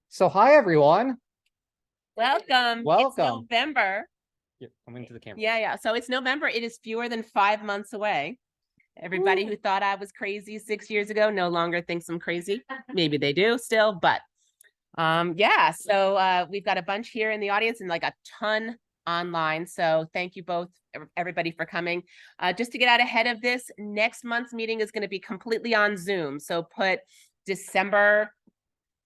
So hi everyone. Welcome. Welcome. It's November. Yeah, coming to the camera. Yeah. So it's November. It is fewer than 5 months away. Everybody who thought I was crazy 6 years ago no longer thinks I'm crazy. Maybe they do still, but yeah. So we've got a bunch here in the audience and like a ton online. So thank you both, everybody, for coming. Just to get out ahead of this, next month's meeting is going to be completely on Zoom. So put December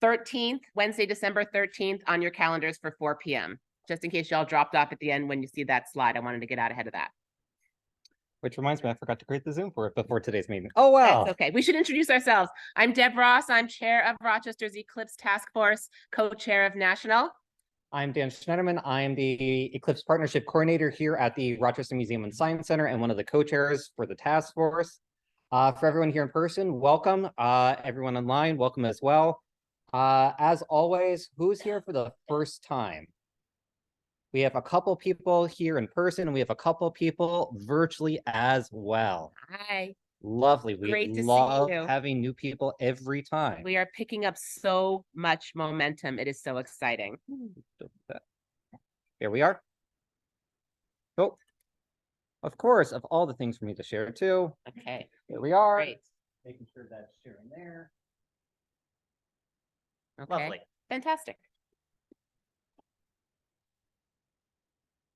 13th, Wednesday, December 13th on your calendars for 4 p.m. Just in case y'all dropped off at the end when you see that slide. I wanted to get out ahead of that. Which reminds me, I forgot to create the Zoom for it before today's meeting. Oh, wow. That's okay. We should introduce ourselves. I'm Deb Ross. I'm chair of Rochester's Eclipse Task Force, co-chair of National. I'm Dan Schneiderman. I'm the Eclipse Partnership Coordinator here at the Rochester Museum and Science Center and one of the co-chairs for the task force. For everyone here in person, welcome. Everyone online, welcome as well. As always, who's here for the first time? We have a couple people here in person, and we have a couple people virtually as well. Hi. Lovely. We love having new people every time. We are picking up so much momentum. It is so exciting. Here we are. Oh, of course, of all the things for me to share too. Okay. Here we are. Great. Making sure that's sharing there. Okay. Lovely. Fantastic.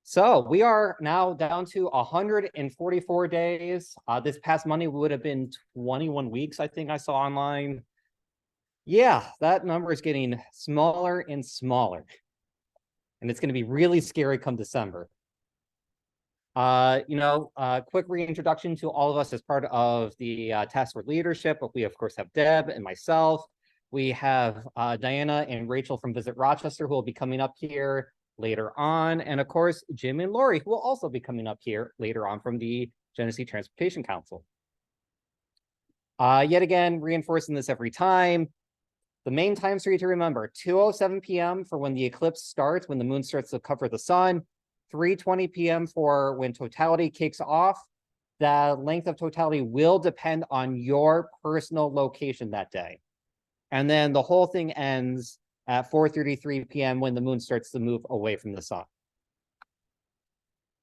So we are now down to 144 days. This past Monday would have been 21 weeks, I think I saw online. Yeah, that number is getting smaller and smaller. And it's going to be really scary come December. Quick reintroduction to all of us as part of the task force leadership. But we, of course, have Deb and myself. We have Diana and Rachel from Visit Rochester who will be coming up here later on. And of course, Jim and Lori, who will also be coming up here later on from the Genesee Transportation Council. Yet again, reinforcing this every time. The main times for you to remember, 2:07 p.m. for when the eclipse starts, when the moon starts to cover the sun, 3:20 p.m. for when totality kicks off. The length of totality will depend on your personal location that day. And then the whole thing ends at 4:33 p.m. when the moon starts to move away from the sun.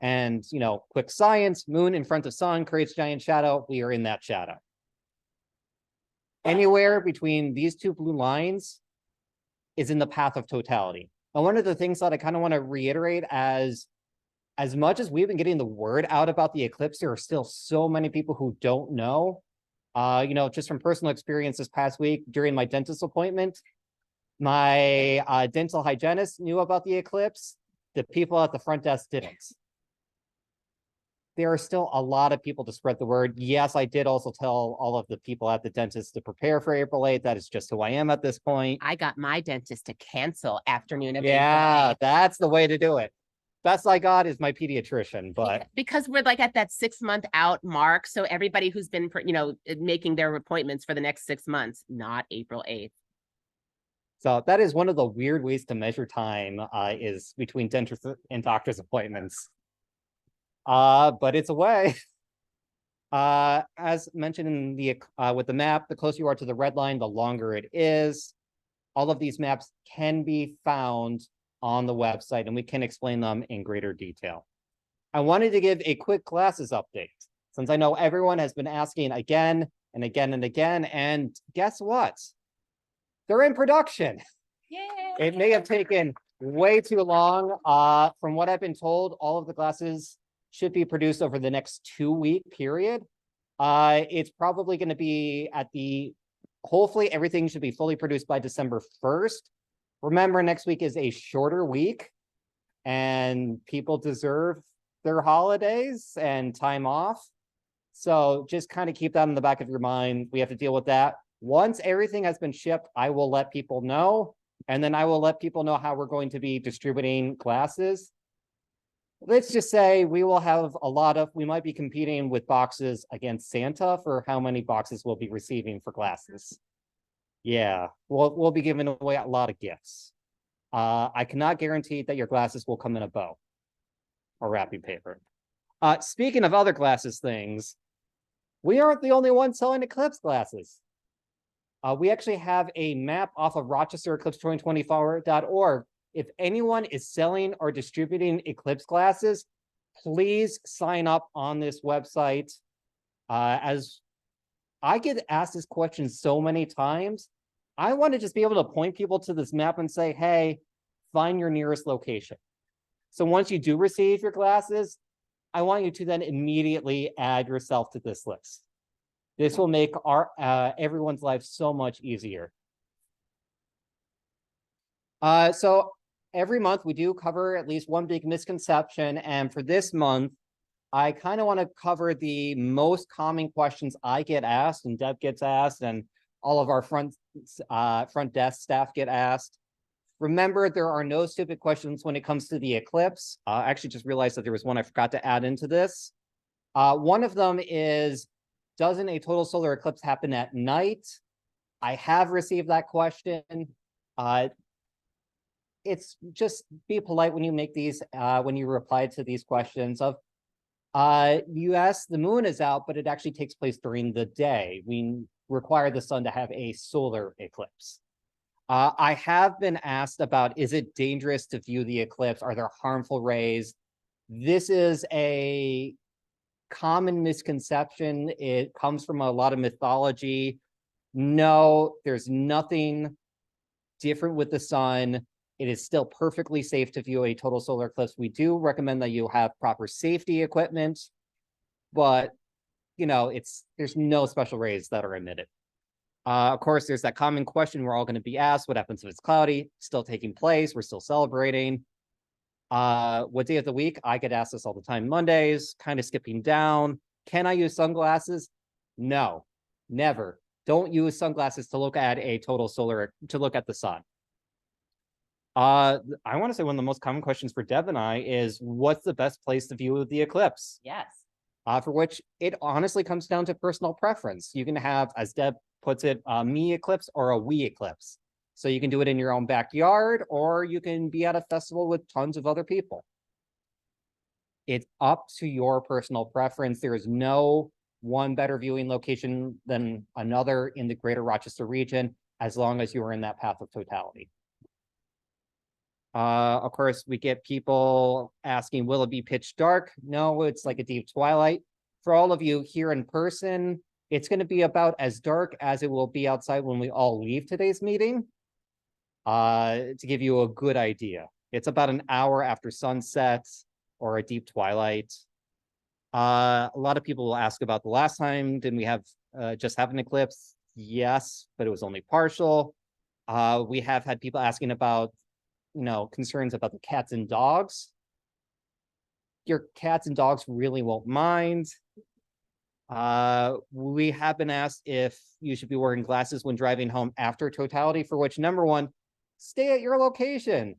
And, quick science, moon in front of sun creates giant shadow. We are in that shadow. Anywhere between these two blue lines is in the path of totality. And one of the things that I kind of want to reiterate, as much as we've been getting the word out about the eclipse, there are still so many people who don't know. Just from personal experience this past week during my dentist appointment, my dental hygienist knew about the eclipse. The people at the front desk didn't. There are still a lot of people to spread the word. Yes, I did also tell all of the people at the dentist to prepare for April 8th. That is just who I am at this point. I got my dentist to cancel afternoon of April 8th. That's the way to do it. Best I got is my pediatrician, but because we're like at that 6 month out mark. So everybody who's been, making their appointments for the next 6 months, not April 8th. So that is one of the weird ways to measure time is between dentist and doctor's appointments. But it's a way. As mentioned in the with the map, the closer you are to the red line, the longer it is. All of these maps can be found on the website, and we can explain them in greater detail. I wanted to give a quick classes update, since I know everyone has been asking again and again and again, and guess what? They're in production. Yay. It may have taken way too long. From what I've been told, all of the classes should be produced over the next 2-week period. It's probably going to be hopefully everything should be fully produced by December 1st. Remember, next week is a shorter week and people deserve their holidays and time off. So just kind of keep that in the back of your mind. We have to deal with that. Once everything has been shipped, I will let people know, and then I will let people know how we're going to be distributing classes. Let's just say we will have we might be competing with boxes against Santa for how many boxes we'll be receiving for classes. Yeah, we'll be giving away a lot of gifts. I cannot guarantee that your glasses will come in a bow or wrapping paper. Speaking of other glasses things, we aren't the only ones selling Eclipse glasses. We actually have a map off of Rochester Eclipse 2024.org. If anyone is selling or distributing Eclipse glasses, please sign up on this website. As I get asked this question so many times, I want to just be able to point people to this map and say, hey, find your nearest location. So once you do receive your glasses, I want you to then immediately add yourself to this list. This will make our everyone's life so much easier. So every month we do cover at least one big misconception. And for this month, I kind of want to cover the most common questions I get asked and Deb gets asked and all of our front desk staff get asked. Remember, there are no stupid questions when it comes to the eclipse. I actually just realized that there was one I forgot to add into this. One of them is, doesn't a total solar eclipse happen at night? I have received that question. It's just be polite when you make these, when you reply to these questions of, yes, the moon is out, but it actually takes place during the day. We require the sun to have a solar eclipse. I have been asked about, is it dangerous to view the eclipse? Are there harmful rays? This is a common misconception. It comes from a lot of mythology. No, there's nothing different with the sun. It is still perfectly safe to view a total solar eclipse. We do recommend that you have proper safety equipment, but you know, there's no special rays that are emitted. Of course, there's that common question we're all going to be asked: what happens if it's cloudy? Still taking place. We're still celebrating. What day of the week? I get asked this all the time. Mondays, kind of skipping down. Can I use sunglasses? No, never. Don't use sunglasses to look at a total solar, to look at the sun. I want to say one of the most common questions for Deb and I is, what's the best place to view the eclipse? Yes. For which it honestly comes down to personal preference. You can have, as Deb puts it, a me eclipse or a we eclipse. So you can do it in your own backyard, or you can be at a festival with tons of other people. It's up to your personal preference. There is no one better viewing location than another in the greater Rochester region, as long as you are in that path of totality. Of course, we get people asking, will it be pitch dark? No, it's like a deep twilight. For all of you here in person, it's going to be about as dark as it will be outside when we all leave today's meeting. To give you a good idea, it's about an hour after sunset or a deep twilight. A lot of people will ask about the last time. Didn't we have just have an eclipse? Yes, but it was only partial. We have had people asking about, concerns about the cats and dogs. Your cats and dogs really won't mind. We have been asked if you should be wearing glasses when driving home after totality, for which, number one, stay at your location,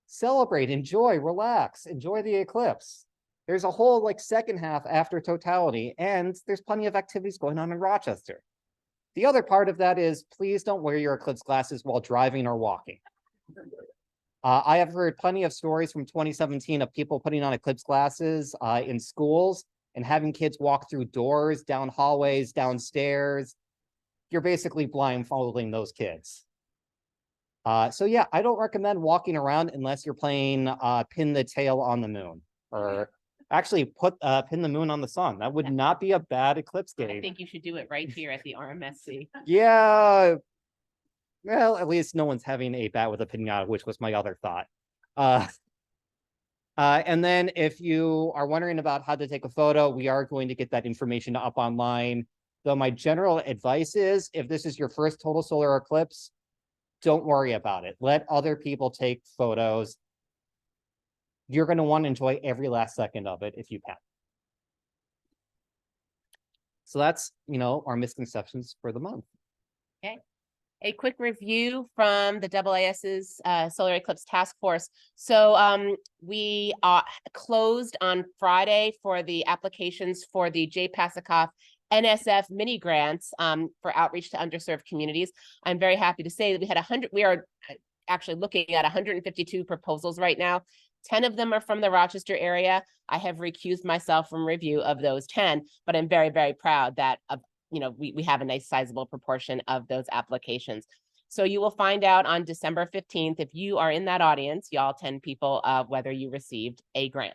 celebrate, enjoy, relax, enjoy the eclipse. There's a whole second half after totality, and there's plenty of activities going on in Rochester. The other part of that is, please don't wear your eclipse glasses while driving or walking. I have heard plenty of stories from 2017 of people putting on eclipse glasses in schools and having kids walk through doors, down hallways, downstairs. You're basically blindfolding those kids. So yeah, I don't recommend walking around unless you're playing pin the tail on the moon, or actually pin the moon on the sun. That would not be a bad eclipse game. I think you should do it right here at the RMSC. Yeah. Well, at least no one's having a bat with a pinata, which was my other thought. And then if you are wondering about how to take a photo, we are going to get that information up online. Though my general advice is, if this is your first total solar eclipse, don't worry about it. Let other people take photos. You're going to want to enjoy every last second of it if you can. So that's, our misconceptions for the month. Okay. A quick review from the AAS's Solar Eclipse Task Force. So we closed on Friday for the applications for the J. Pasikoff NSF Mini-Grants for outreach to underserved communities. I'm very happy to say that we are actually looking at 152 proposals right now. 10 of them are from the Rochester area. I have recused myself from review of those 10, but I'm very, very proud that of we have a nice sizable proportion of those applications. So you will find out on December 15th, if you are in that audience, y'all 10 people, whether you received a grant.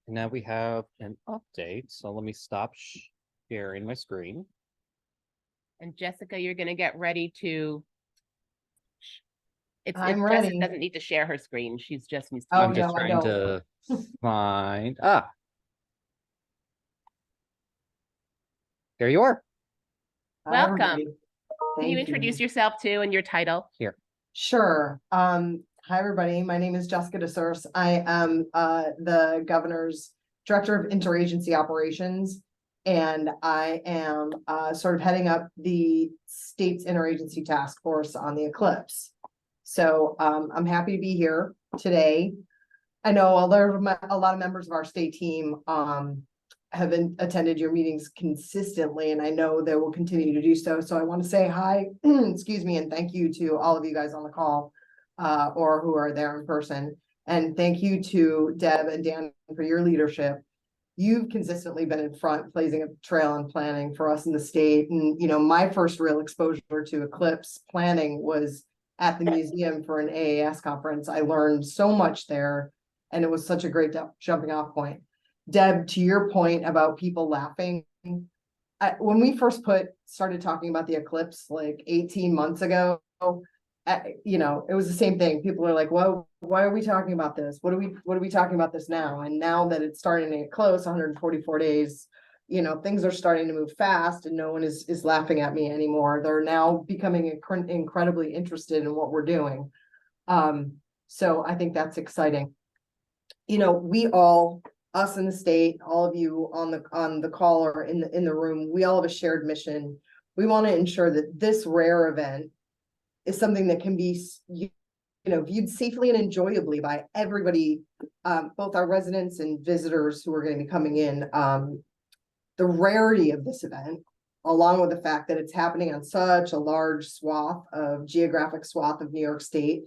Now we have an update. So let me stop sharing my screen. And Jessica, you're going to get ready to. I'm Jessica ready. doesn't need to share her screen. She's just needs to. Oh, I'm just no, I trying don't. to find, there you are. Hi, Welcome. everybody. Can you Thank introduce yourself too and your title? Here. Sure. Hi, everybody. My name is Jessica DeCerce. I am the governor's director of interagency operations, and I am sort of heading up the state's interagency task force on the Eclipse. So I'm happy to be here today. I know a lot of members of our state team have attended your meetings consistently, and I know they will continue to do so. So I want to say hi, excuse me, and thank you to all of you guys on the call or who are there in person. And thank you to Deb and Dan for your leadership. You've consistently been in front, blazing a trail and planning for us in the state. And, my first real exposure to Eclipse planning was at the museum for an AAS conference. I learned so much there, and it was such a great jumping off point. Deb, to your point about people laughing, when we first started talking about the Eclipse like 18 months ago, it was the same thing. People are like, well, why are we talking about this? What are we talking about this now? And now that it's starting to get close, 144 days, things are starting to move fast, and no one is laughing at me anymore. They're now becoming incredibly interested in what we're doing. So I think that's exciting. We all, us in the state, all of you on the call or in the room, we all have a shared mission. We want to ensure that this rare event is something that can be, viewed safely and enjoyably by everybody, both our residents and visitors who are going to be coming in. The rarity of this event, along with the fact that it's happening on such a large geographic swath of New York State,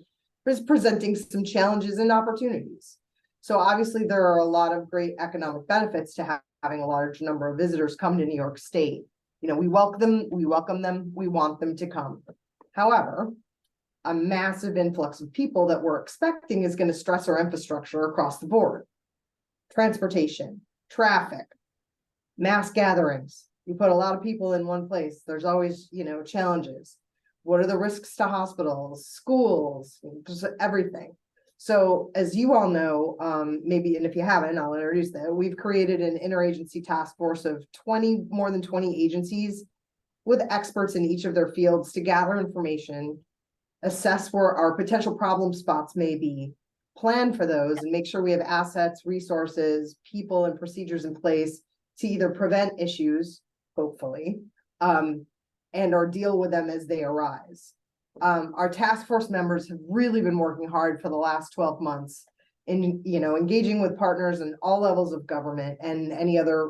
is presenting some challenges and opportunities. So obviously there are a lot of great economic benefits to having a large number of visitors come to New York State. We welcome them, we want them to come. However, a massive influx of people that we're expecting is going to stress our infrastructure across the board. Transportation, traffic, mass gatherings. You put a lot of people in one place, there's always, challenges. What are the risks to hospitals, schools, just everything. So as you all know, maybe, and if you haven't, I'll introduce that. We've created an interagency task force of more than 20 agencies with experts in each of their fields to gather information, assess where our potential problem spots may be, plan for those, and make sure we have assets, resources, people, and procedures in place to either prevent issues, hopefully, and or deal with them as they arise. Our task force members have really been working hard for the last 12 months in, engaging with partners in all levels of government and any other,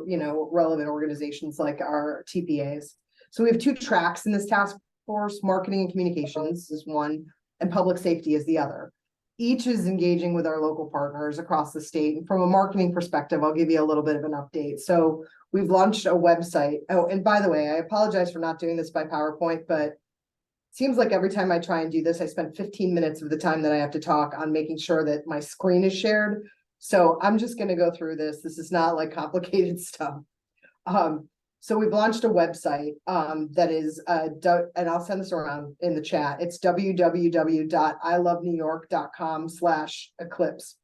relevant organizations like our TPAs. So we have two tracks in this task force: marketing and communications is one, and public safety is the other. Each is engaging with our local partners across the state. And from a marketing perspective, I'll give you a little bit of an update. So we've launched a website. Oh, and by the way, I apologize for not doing this by PowerPoint, but seems like every time I try and do this, I spend 15 minutes of the time that I have to talk on making sure that my screen is shared. So I'm just going to go through this. This is not like complicated stuff. So we've launched a website that is, and I'll send this around in the chat. It's www.ilovenewyork.com/eclipse.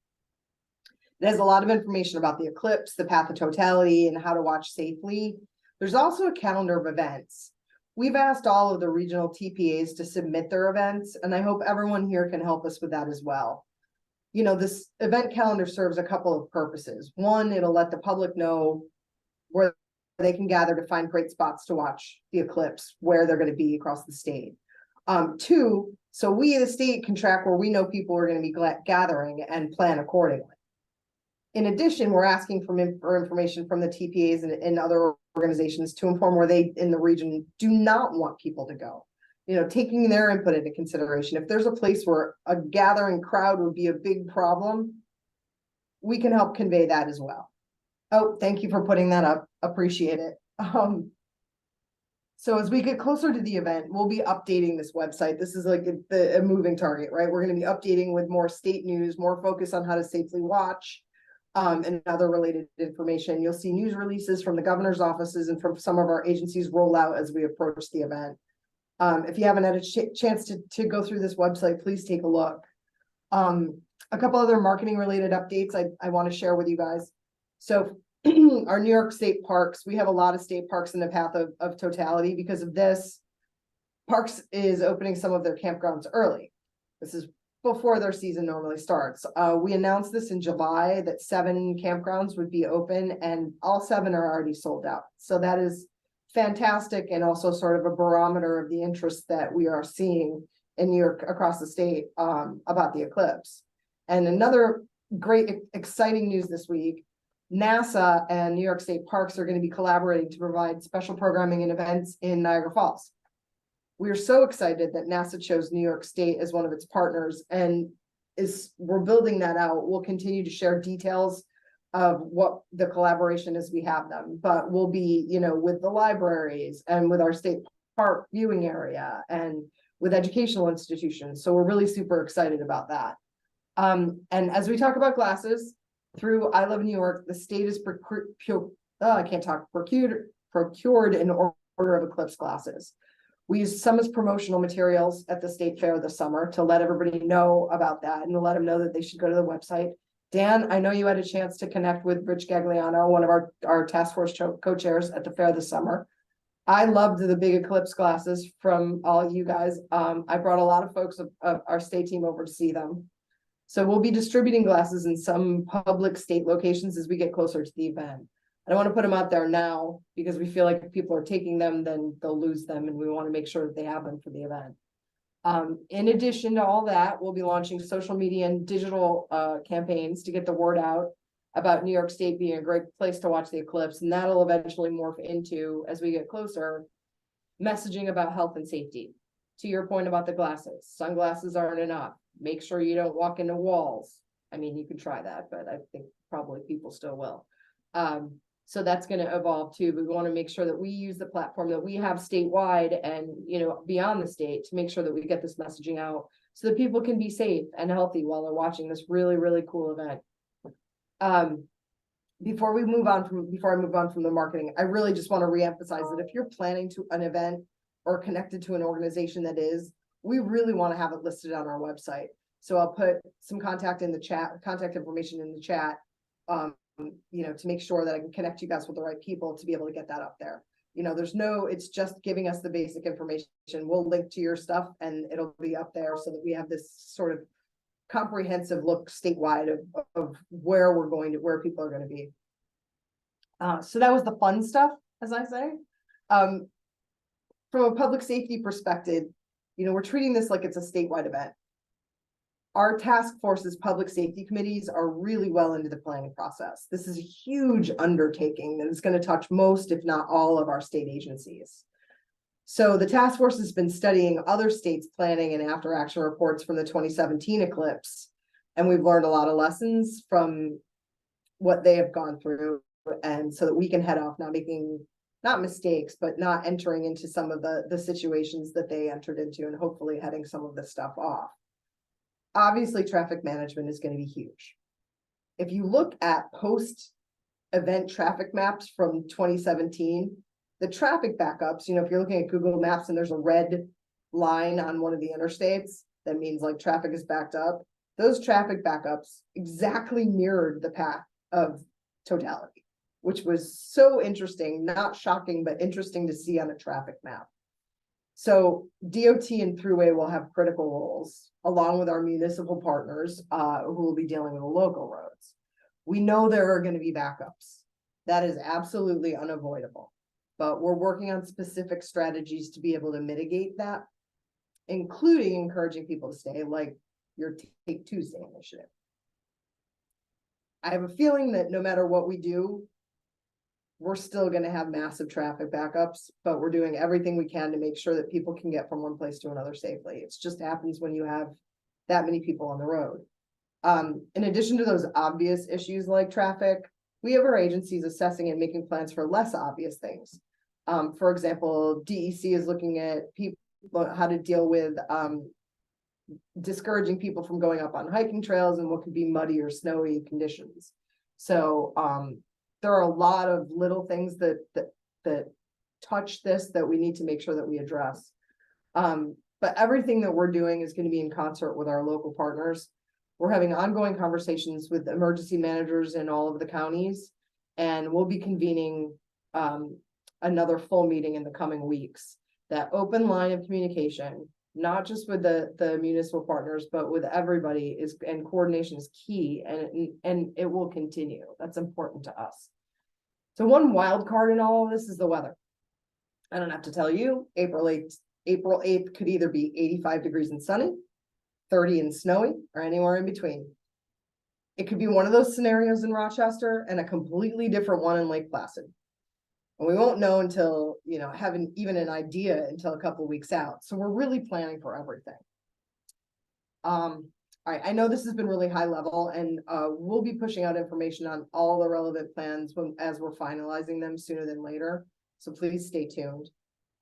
It has a lot of information about the eclipse, the path of totality, and how to watch safely. There's also a calendar of events. We've asked all of the regional TPAs to submit their events, and I hope everyone here can help us with that as well. This event calendar serves a couple of purposes. One, it'll let the public know where they can gather to find great spots to watch the eclipse, where they're going to be across the state. Two, so we, the state, can track where we know people are going to be gathering and plan accordingly. In addition, we're asking for information from the TPAs and other organizations to inform where they in the region do not want people to go. Taking their input into consideration. If there's a place where a gathering crowd would be a big problem, we can help convey that as well. Oh, thank you for putting that up. Appreciate it. So as we get closer to the event, we'll be updating this website. This is like a moving target, right? We're going to be updating with more state news, more focus on how to safely watch, and other related information. You'll see news releases from the governor's offices and from some of our agencies roll out as we approach the event. If you haven't had a chance to go through this website, please take a look. A couple other marketing related updates I want to share with you guys. So our New York State parks, we have a lot of state parks in the path of totality. Because of this, Parks is opening some of their campgrounds early. This is before their season normally starts. We announced this in July that 7 campgrounds would be open, and all 7 are already sold out. So that is fantastic, and also sort of a barometer of the interest that we are seeing in New York across the state about the eclipse. And another great exciting news this week, NASA and New York State Parks are going to be collaborating to provide special programming and events in Niagara Falls. We are so excited that NASA chose New York State as one of its partners, and we're building that out. We'll continue to share details of what the collaboration is, we have them, but we'll be, with the libraries and with our state park viewing area and with educational institutions. So we're really super excited about that. And as we talk about glasses, through I Love New York, the state is procured an order of Eclipse glasses. We use some as promotional materials at the state fair this summer to let everybody know about that and to let them know that they should go to the website. Dan, I know you had a chance to connect with Rich Gagliano, one of our task force co-chairs at the fair this summer. I loved the big Eclipse glasses from all you guys. I brought a lot of folks of our state team over to see them. So we'll be distributing glasses in some public state locations as we get closer to the event. I don't want to put them out there now because we feel like if people are taking them, then they'll lose them, and we want to make sure that they have them for the event. In addition to all that, we'll be launching social media and digital campaigns to get the word out about New York State being a great place to watch the eclipse, and that'll eventually morph into, as we get closer, messaging about health and safety. To your point about the glasses, sunglasses aren't enough. Make sure you don't walk into walls. I mean, you can try that, but I think probably people still will. So that's going to evolve too. But we want to make sure that we use the platform that we have statewide and, beyond the state to make sure that we get this messaging out so that people can be safe and healthy while they're watching this really, really cool event. Before I move on from the marketing, I really just want to reemphasize that if you're planning to an event or connected to an organization that is, we really want to have it listed on our website. So I'll put some contact information in the chat, to make sure that I can connect you guys with the right people to be able to get that up there. It's just giving us the basic information. We'll link to your stuff and it'll be up there so that we have this sort of comprehensive look statewide of where people are going to be. So that was the fun stuff, as I say. From a public safety perspective, we're treating this like it's a statewide event. Our task force's public safety committees are really well into the planning process. This is a huge undertaking that is going to touch most, if not all, of our state agencies. So the task force has been studying other states' planning and after action reports from the 2017 eclipse. And we've learned a lot of lessons from what they have gone through. And so that we can head off, not mistakes, but not entering into some of the situations that they entered into, and hopefully heading some of this stuff off. Obviously, traffic management is going to be huge. If you look at post-event traffic maps from 2017, the traffic backups, if you're looking at Google Maps and there's a red line on one of the interstates, that means like traffic is backed up. Those traffic backups exactly mirrored the path of totality, which was so interesting, not shocking, but interesting to see on a traffic map. So DOT and Thruway will have critical roles along with our municipal partners who will be dealing with the local roads. We know there are going to be backups. That is absolutely unavoidable, but we're working on specific strategies to be able to mitigate that, including encouraging people to stay, like your Take Tuesday initiative. I have a feeling that no matter what we do, we're still going to have massive traffic backups, but we're doing everything we can to make sure that people can get from one place to another safely. It just happens when you have that many people on the road. In addition to those obvious issues like traffic, we have our agencies assessing and making plans for less obvious things. For example, DEC is looking at people, how to deal with discouraging people from going up on hiking trails and what could be muddy or snowy conditions. So there are a lot of little things that touch this that we need to make sure that we address. But everything that we're doing is going to be in concert with our local partners. We're having ongoing conversations with emergency managers in all of the counties, and we'll be convening another full meeting in the coming weeks. That open line of communication, not just with the municipal partners, but with everybody, and coordination is key, and it will continue. That's important to us. So one wild card in all of this is the weather. I don't have to tell you, April 8th could either be 85 degrees and sunny, 30 and snowy, or anywhere in between. It could be one of those scenarios in Rochester and a completely different one in Lake Placid. And we won't know until, having even an idea until a couple of weeks out. So we're really planning for everything. All right, I know this has been really high level, and we'll be pushing out information on all the relevant plans as we're finalizing them sooner than later. So please stay tuned.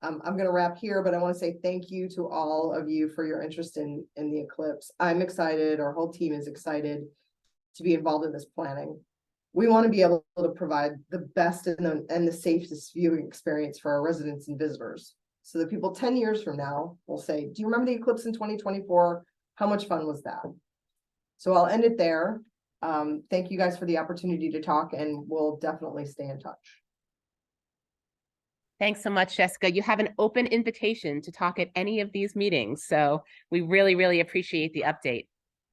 I'm going to wrap here, but I want to say thank you to all of you for your interest in the eclipse. I'm excited. Our whole team is excited to be involved in this planning. We want to be able to provide the best and the safest viewing experience for our residents and visitors, so that people 10 years from now will say, do you remember the eclipse in 2024? How much fun was that? So I'll end it there. Thank you guys for the opportunity to talk, and we'll definitely stay in touch. Thanks so much, Jessica. You have an open invitation to talk at any of these meetings. So we really, really appreciate the update.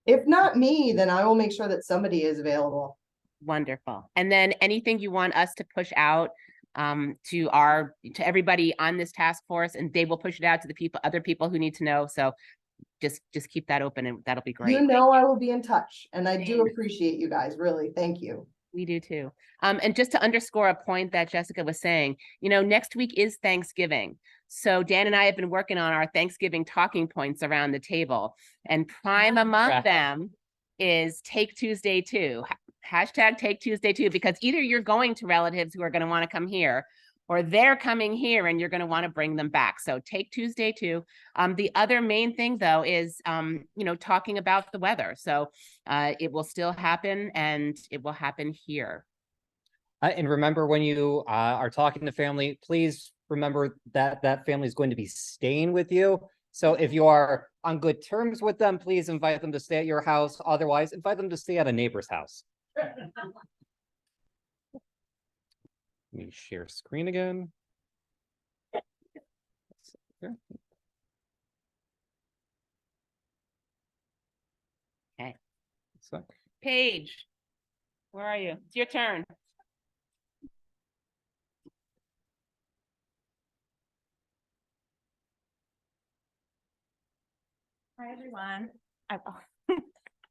If not me, then I will make sure that somebody is available. Wonderful. And then anything you want us to push out to everybody on this task force, and they will push it out to the other people who need to know. So just keep that open, and that'll be great. I will be in touch, and I do appreciate you guys. Really, thank you. We do too. And just to underscore a point that Jessica was saying, next week is Thanksgiving. So Dan and I have been working on our Thanksgiving talking points around the table, and prime among them is Take Tuesday Too. Hashtag Take Tuesday Too, because either you're going to relatives who are going to want to come here, or they're coming here and you're going to want to bring them back. So Take Tuesday Too. The other main thing though is, talking about the weather. So it will still happen, and it will happen here. And remember, when you are talking to family, please remember that that family is going to be staying with you. So if you are on good terms with them, please invite them to stay at your house. Otherwise, invite them to stay at a neighbor's house. Let me share screen again. Okay. So, Paige, where are you? It's your turn. Hi, everyone.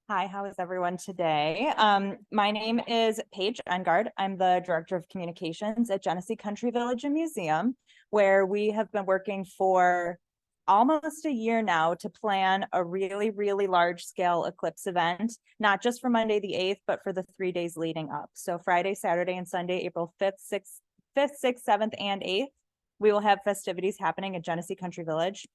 Hi, how is everyone today? My name is Paige Engard. I'm the Director of Communications at Genesee Country Village and Museum, where we have been working for almost a year now to plan a really, really large scale eclipse event, not just for Monday the 8th, but for the 3 days leading up. So Friday, Saturday, and Sunday, April 5th, 6th, 7th, and 8th, we will have festivities happening at Genesee Country Village.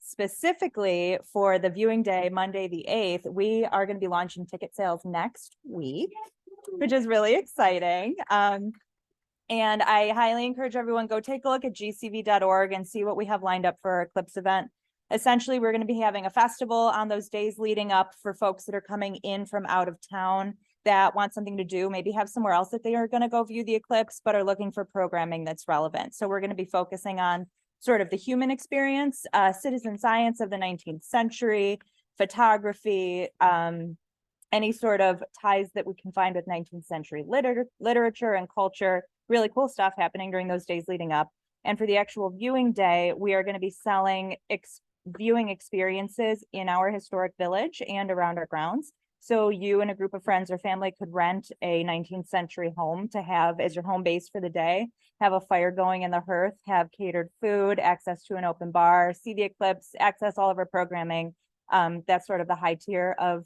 Specifically for the viewing day, Monday the 8th, we are going to be launching ticket sales next week, which is really exciting. And I highly encourage everyone, go take a look at gcv.org and see what we have lined up for our eclipse event. Essentially, we're going to be having a festival on those days leading up for folks that are coming in from out of town that want something to do, maybe have somewhere else that they are going to go view the eclipse, but are looking for programming that's relevant. So we're going to be focusing on sort of the human experience, citizen science of the 19th century, photography, any sort of ties that we can find with 19th century literature and culture. Really cool stuff happening during those days leading up. And for the actual viewing day, we are going to be selling viewing experiences in our historic village and around our grounds. So you and a group of friends or family could rent a 19th century home to have as your home base for the day, have a fire going in the hearth, have catered food, access to an open bar, see the eclipse, access all of our programming. That's sort of the high tier of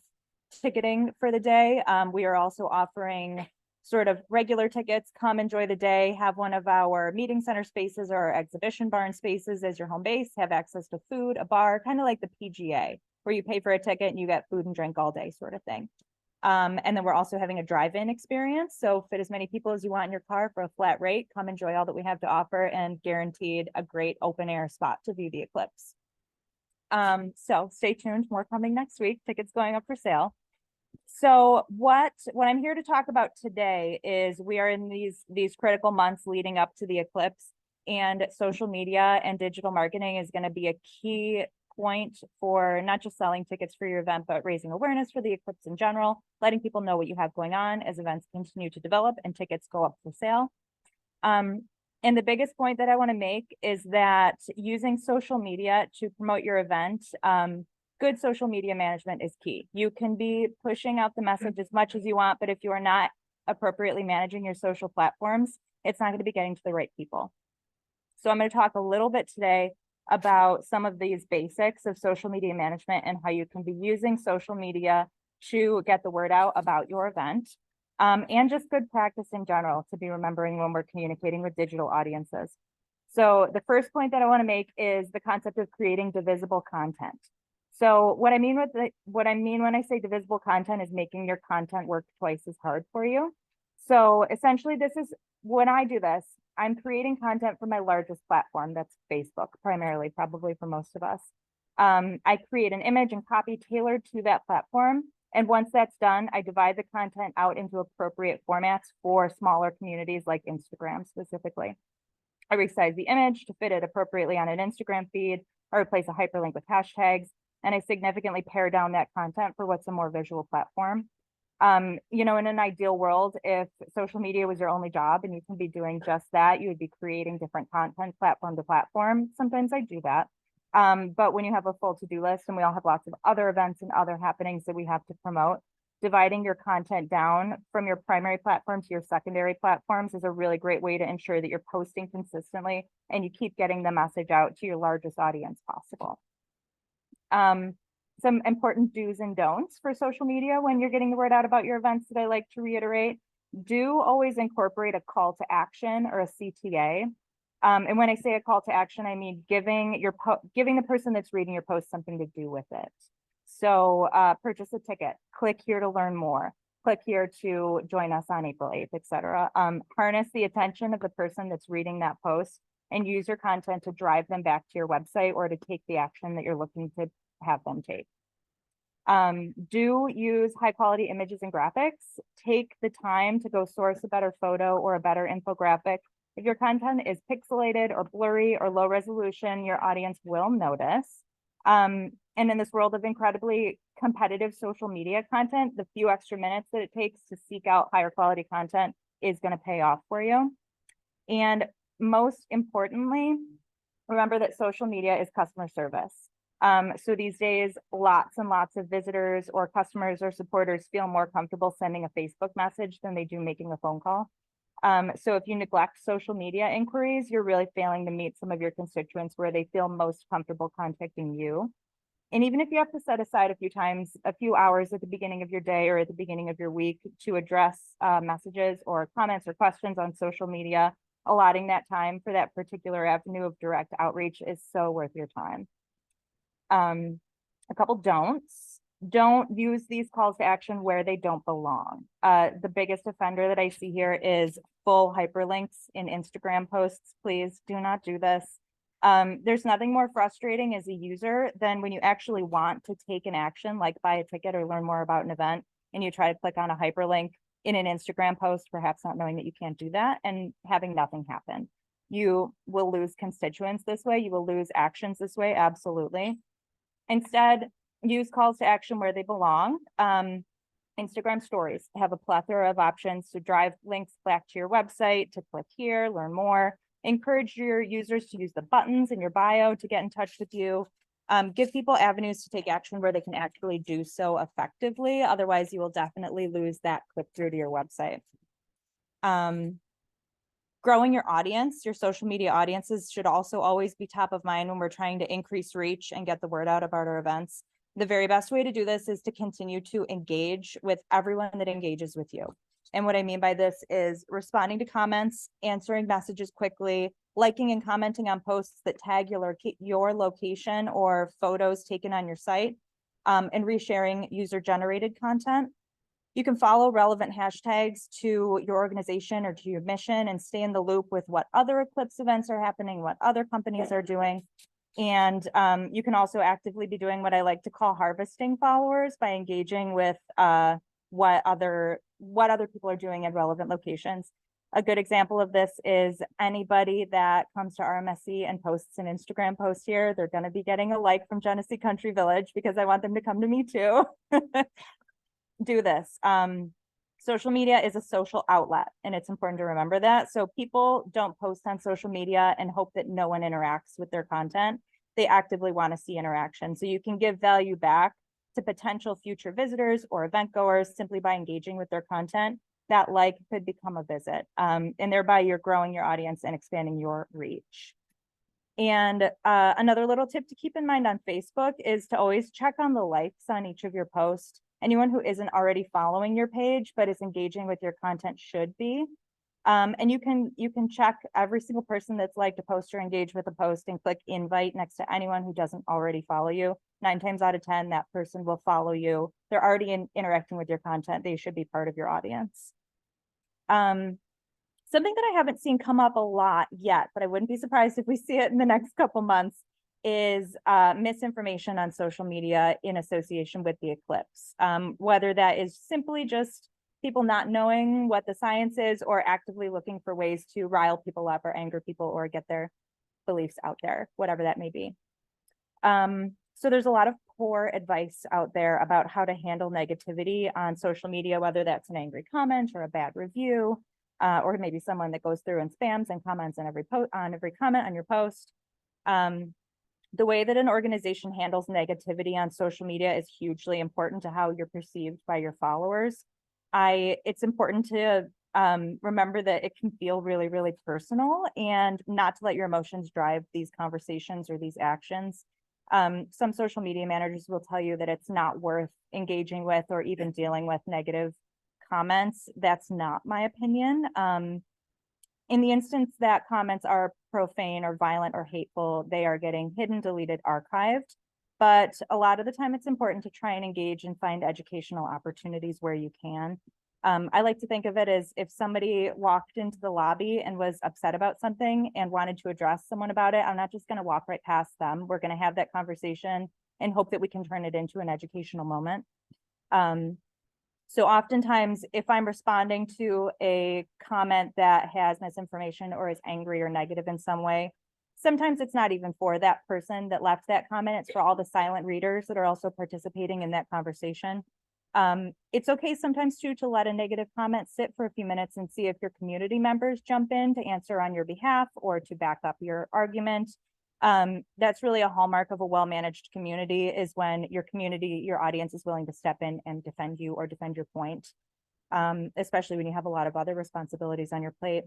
ticketing for the day. We are also offering sort of regular tickets, come enjoy the day, have one of our meeting center spaces or our exhibition barn spaces as your home base, have access to food, a bar, kind of like the PGA, where you pay for a ticket and you get food and drink all day sort of thing. And then we're also having a drive-in experience. So fit as many people as you want in your car for a flat rate, come enjoy all that we have to offer, and guaranteed a great open air spot to view the eclipse. So stay tuned, more coming next week, tickets going up for sale. So what I'm here to talk about today is we are in these critical months leading up to the eclipse, and social media and digital marketing is going to be a key point for not just selling tickets for your event, but raising awareness for the eclipse in general, letting people know what you have going on as events continue to develop and tickets go up for sale. And the biggest point that I want to make is that using social media to promote your event, good social media management is key. You can be pushing out the message as much as you want, but if you are not appropriately managing your social platforms, it's not going to be getting to the right people. So I'm going to talk a little bit today about some of these basics of social media management and how you can be using social media to get the word out about your event. And just good practice in general to be remembering when we're communicating with digital audiences. So the first point that I want to make is the concept of creating divisible content. So what I mean when I say divisible content is making your content work twice as hard for you. So essentially, this is when I do this, I'm creating content for my largest platform, that's Facebook, primarily, probably for most of us. I create an image and copy tailored to that platform. And once that's done, I divide the content out into appropriate formats for smaller communities like Instagram specifically. I resize the image to fit it appropriately on an Instagram feed. I replace a hyperlink with hashtags, and I significantly pare down that content for what's a more visual platform. You know, in an ideal world, if social media was your only job and you can be doing just that, you would be creating different content platform to platform. Sometimes I do that. But when you have a full to-do list and we all have lots of other events and other happenings that we have to promote, dividing your content down from your primary platform to your secondary platforms is a really great way to ensure that you're posting consistently and you keep getting the message out to your largest audience possible. Some important do's and don'ts for social media when you're getting the word out about your events that I like to reiterate. Do always incorporate a call to action or a CTA. And when I say a call to action, I mean giving the person that's reading your post something to do with it. So purchase a ticket, click here to learn more, click here to join us on April 8th, etc. Harness the attention of the person that's reading that post and use your content to drive them back to your website or to take the action that you're looking to have them take. Do use high quality images and graphics. Take the time to go source a better photo or a better infographic. If your content is pixelated or blurry or low resolution, your audience will notice. And in this world of incredibly competitive social media content, the few extra minutes that it takes to seek out higher quality content is going to pay off for you. And most importantly, remember that social media is customer service. So these days, lots and lots of visitors or customers or supporters feel more comfortable sending a Facebook message than they do making a phone call. So if you neglect social media inquiries, you're really failing to meet some of your constituents where they feel most comfortable contacting you. And even if you have to set aside a few hours at the beginning of your day or at the beginning of your week to address messages or comments or questions on social media, allotting that time for that particular avenue of direct outreach is so worth your time. A couple don'ts. Don't use these calls to action where they don't belong. The biggest offender that I see here is full hyperlinks in Instagram posts. Please do not do this. There's nothing more frustrating as a user than when you actually want to take an action, like buy a ticket or learn more about an event, and you try to click on a hyperlink in an Instagram post, perhaps not knowing that you can't do that and having nothing happen. You will lose constituents this way. You will lose actions this way. Absolutely. Instead, use calls to action where they belong. Instagram stories have a plethora of options to drive links back to your website, to click here, learn more. Encourage your users to use the buttons in your bio to get in touch with you. Give people avenues to take action where they can actually do so effectively. Otherwise, you will definitely lose that click through to your website. Growing your audience, your social media audiences should also always be top of mind when we're trying to increase reach and get the word out about our events. The very best way to do this is to continue to engage with everyone that engages with you. And what I mean by this is responding to comments, answering messages quickly, liking and commenting on posts that tag your location or photos taken on your site, and resharing user-generated content. You can follow relevant hashtags to your organization or to your mission and stay in the loop with what other Eclipse events are happening, what other companies are doing. And you can also actively be doing what I like to call harvesting followers by engaging with what other people are doing at relevant locations. A good example of this is anybody that comes to RMSC and posts an Instagram post here, they're going to be getting a like from Genesee Country Village because I want them to come to me too. Do this. Social media is a social outlet, and it's important to remember that. So people don't post on social media and hope that no one interacts with their content. They actively want to see interaction. So you can give value back to potential future visitors or event goers simply by engaging with their content. That like could become a visit, and thereby you're growing your audience and expanding your reach. And another little tip to keep in mind on Facebook is to always check on the likes on each of your posts. Anyone who isn't already following your page but is engaging with your content should be. And you can check every single person that's liked a post or engaged with a post and click invite next to anyone who doesn't already follow you. 9 times out of 10, that person will follow you. They're already interacting with your content. They should be part of your audience. Something that I haven't seen come up a lot yet, but I wouldn't be surprised if we see it in the next couple months, is misinformation on social media in association with the eclipse. Whether that is simply just people not knowing what the science is or actively looking for ways to rile people up or anger people or get their beliefs out there, whatever that may be. So there's a lot of poor advice out there about how to handle negativity on social media, whether that's an angry comment or a bad review, or maybe someone that goes through and spams and comments on every comment on your post. The way that an organization handles negativity on social media is hugely important to how you're perceived by your followers. It's important to remember that it can feel really, really personal and not to let your emotions drive these conversations or these actions. Some social media managers will tell you that it's not worth engaging with or even dealing with negative comments. That's not my opinion. In the instance that comments are profane or violent or hateful, they are getting hidden, deleted, archived. But a lot of the time it's important to try and engage and find educational opportunities where you can. I like to think of it as if somebody walked into the lobby and was upset about something and wanted to address someone about it, I'm not just going to walk right past them. We're going to have that conversation and hope that we can turn it into an educational moment. So oftentimes, if I'm responding to a comment that has misinformation or is angry or negative in some way, sometimes it's not even for that person that left that comment. It's for all the silent readers that are also participating in that conversation. It's okay sometimes too to let a negative comment sit for a few minutes and see if your community members jump in to answer on your behalf or to back up your argument. That's really a hallmark of a well-managed community, is when your community, your audience is willing to step in and defend you or defend your point, especially when you have a lot of other responsibilities on your plate.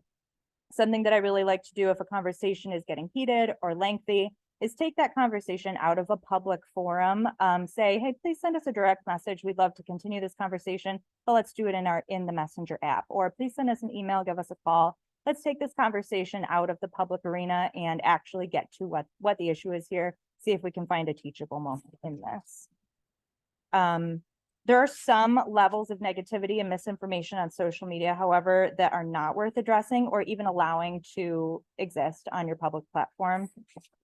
Something that I really like to do if a conversation is getting heated or lengthy is take that conversation out of a public forum. Say, hey, please send us a direct message. We'd love to continue this conversation, but let's do it in the Messenger app. Or please send us an email, give us a call. Let's take this conversation out of the public arena and actually get to what the issue is here. See if we can find a teachable moment in this. There are some levels of negativity and misinformation on social media, however, that are not worth addressing or even allowing to exist on your public platform.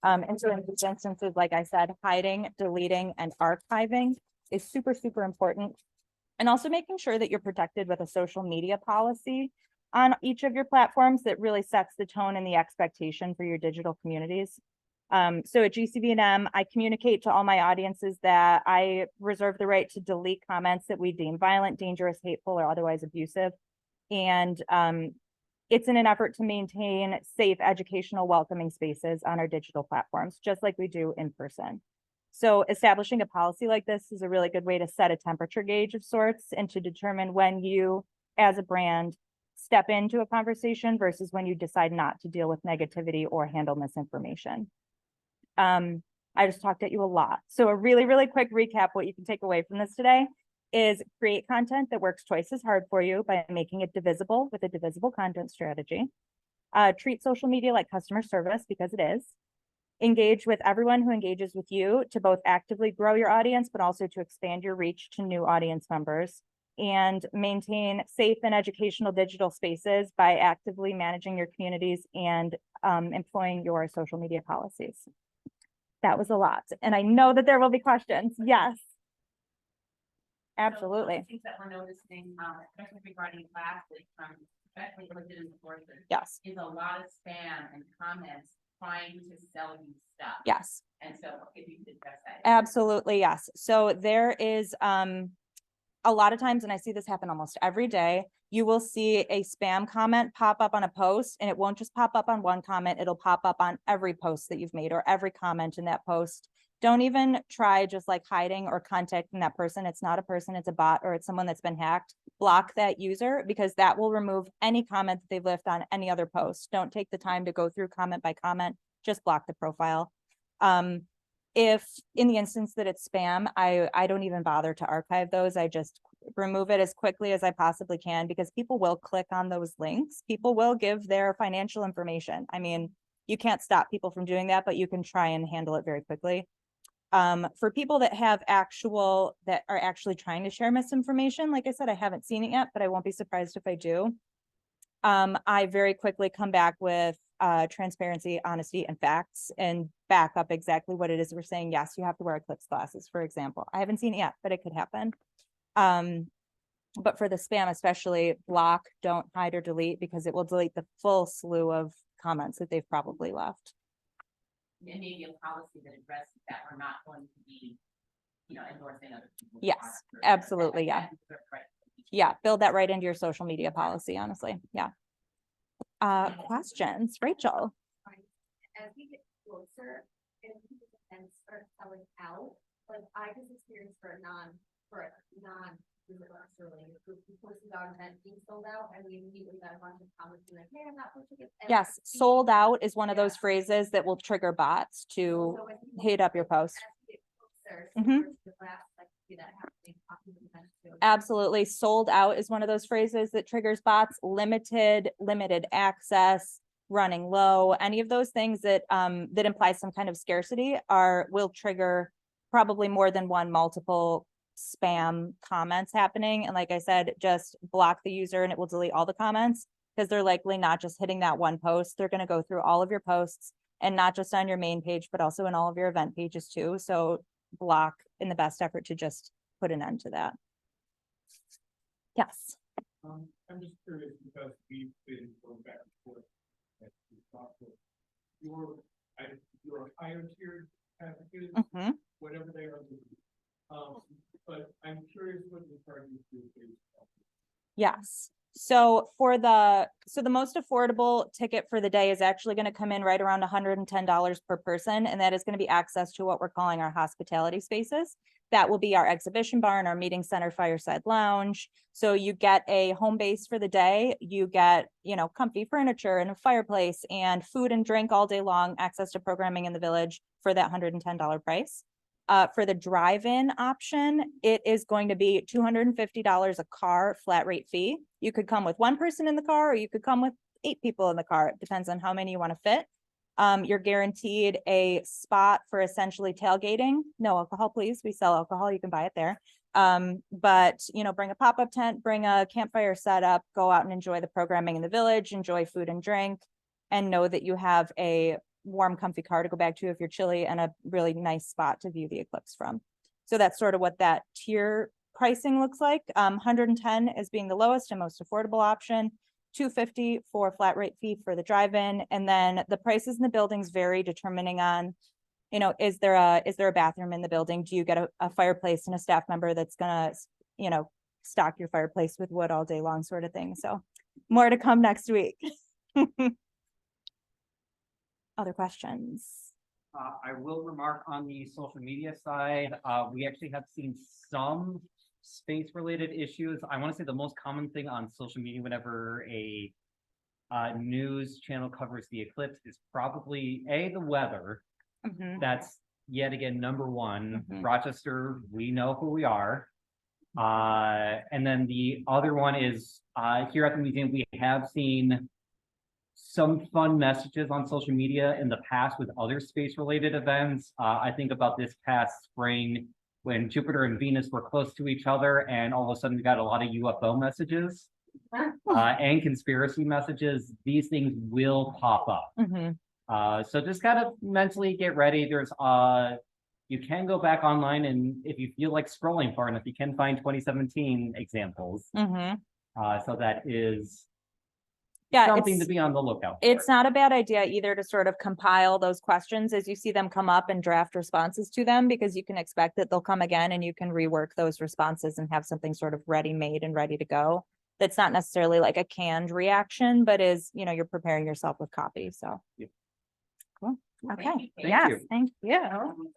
And so in these instances, like I said, hiding, deleting, and archiving is super, super important. And also making sure that you're protected with a social media policy on each of your platforms that really sets the tone and the expectation for your digital communities. So at GCV&M, I communicate to all my audiences that I reserve the right to delete comments that we deem violent, dangerous, hateful, or otherwise abusive. And it's in an effort to maintain safe, educational, welcoming spaces on our digital platforms, just like we do in person. So establishing a policy like this is a really good way to set a temperature gauge of sorts and to determine when you, as a brand, step into a conversation versus when you decide not to deal with negativity or handle misinformation. I just talked at you a lot. So a really, really quick recap, what you can take away from this today is create content that works twice as hard for you by making it divisible with a divisible content strategy. Treat social media like customer service, because it is. Engage with everyone who engages with you to both actively grow your audience, but also to expand your reach to new audience members. And maintain safe and educational digital spaces by actively managing your communities and employing your social media policies. That was a lot. And I know that there will be questions. Yes. Absolutely. Things that we're noticing, especially regarding classes, especially religion courses, Yes. is a lot of spam and comments trying to sell you stuff. Yes. And so if you could address that. Absolutely. Yes. So there is a lot of times, and I see this happen almost every day, you will see a spam comment pop up on a post, and it won't just pop up on one comment, it'll pop up on every post that you've made or every comment in that post. Don't even try just like hiding or contacting that person. It's not a person, it's a bot, or it's someone that's been hacked. Block that user, because that will remove any comment that they've left on any other post. Don't take the time to go through comment by comment, just block the profile. If in the instance that it's spam, I don't even bother to archive those. I just remove it as quickly as I possibly can, because people will click on those links. People will give their financial information. I mean, you can't stop people from doing that, but you can try and handle it very quickly. For people that are actually trying to share misinformation, like I said, I haven't seen it yet, but I won't be surprised if I do. I very quickly come back with transparency, honesty, and facts, and back up exactly what it is we're saying. Yes, you have to wear Eclipse glasses, for example. I haven't seen it yet, but it could happen. But for the spam, especially, block, don't hide or delete, because it will delete the full slew of comments that they've probably left. And maybe a policy that addresses that we're not going to be, endorsing other people. Yes, absolutely, yeah. Yeah, build that right into your social media policy, honestly. Yeah. Questions, Rachel? As we get closer and people and start selling out, like I just experienced for a non related group, we posted our event being sold out, and we immediately got a bunch of comments like, hey, I'm not pushing it. Yes, sold out is one of those phrases that will trigger bots to hit up your post. Absolutely. Sold out is one of those phrases that triggers bots. Limited access, running low, any of those things that that imply some kind of scarcity will trigger probably more than one multiple spam comments happening. And like I said, just block the user and it will delete all the comments, because they're likely not just hitting that one post. They're going to go through all of your posts, and not just on your main page, but also in all of your event pages too. So block in the best effort to just put an end to that. Yes. I'm just curious, because we've been going back and forth. Your higher tiered packages, whatever they are. But I'm curious what the charges do. Yes. So for the most affordable ticket for the day is actually going to come in right around $110 per person. And that is going to be access to what we're calling our hospitality spaces. That will be our exhibition barn, our meeting center, fireside lounge. So you get a home base for the day. You get, comfy furniture and a fireplace and food and drink all day long, access to programming in the village for that $110 price. For the drive-in option, it is going to be $250 a car flat rate fee. You could come with one person in the car, or you could come with 8 people in the car. It depends on how many you want to fit. You're guaranteed a spot for essentially tailgating. No alcohol, please. We sell alcohol. You can buy it there. But bring a pop-up tent, bring a campfire setup, go out and enjoy the programming in the village, enjoy food and drink, and know that you have a warm, comfy car to go back to if you're chilly, and a really nice spot to view the eclipse from. So that's sort of what that tier pricing looks like. 110 is being the lowest and most affordable option. $250 for a flat rate fee for the drive-in, and then the prices in the buildings vary depending on, is there a bathroom in the building? Do you get a fireplace and a staff member that's gonna, stock your fireplace with wood all day long, sort of thing. So more to come next week. Other questions? I will remark on the social media side, we actually have seen some space-related issues. I want to say the most common thing on social media whenever a news channel covers the eclipse is probably the weather. That's yet again number one. Rochester, we know who we are. And then the other one is here at the museum, we have seen some fun messages on social media in the past with other space-related events. I think about this past spring when Jupiter and Venus were close to each other, and all of a sudden we got a lot of UFO messages and conspiracy messages. These things will pop up. So just gotta mentally get ready. There's you can go back online, and if you feel like scrolling far enough, you can find 2017 examples. So that is something to be on the lookout for. It's not a bad idea either to sort of compile those questions as you see them come up and draft responses to them, because you can expect that they'll come again and you can rework those responses and have something sort of ready-made and ready to go. That's not necessarily like a canned reaction, but is, you know, you're preparing yourself with copy. So cool. Okay. Yes, thank you.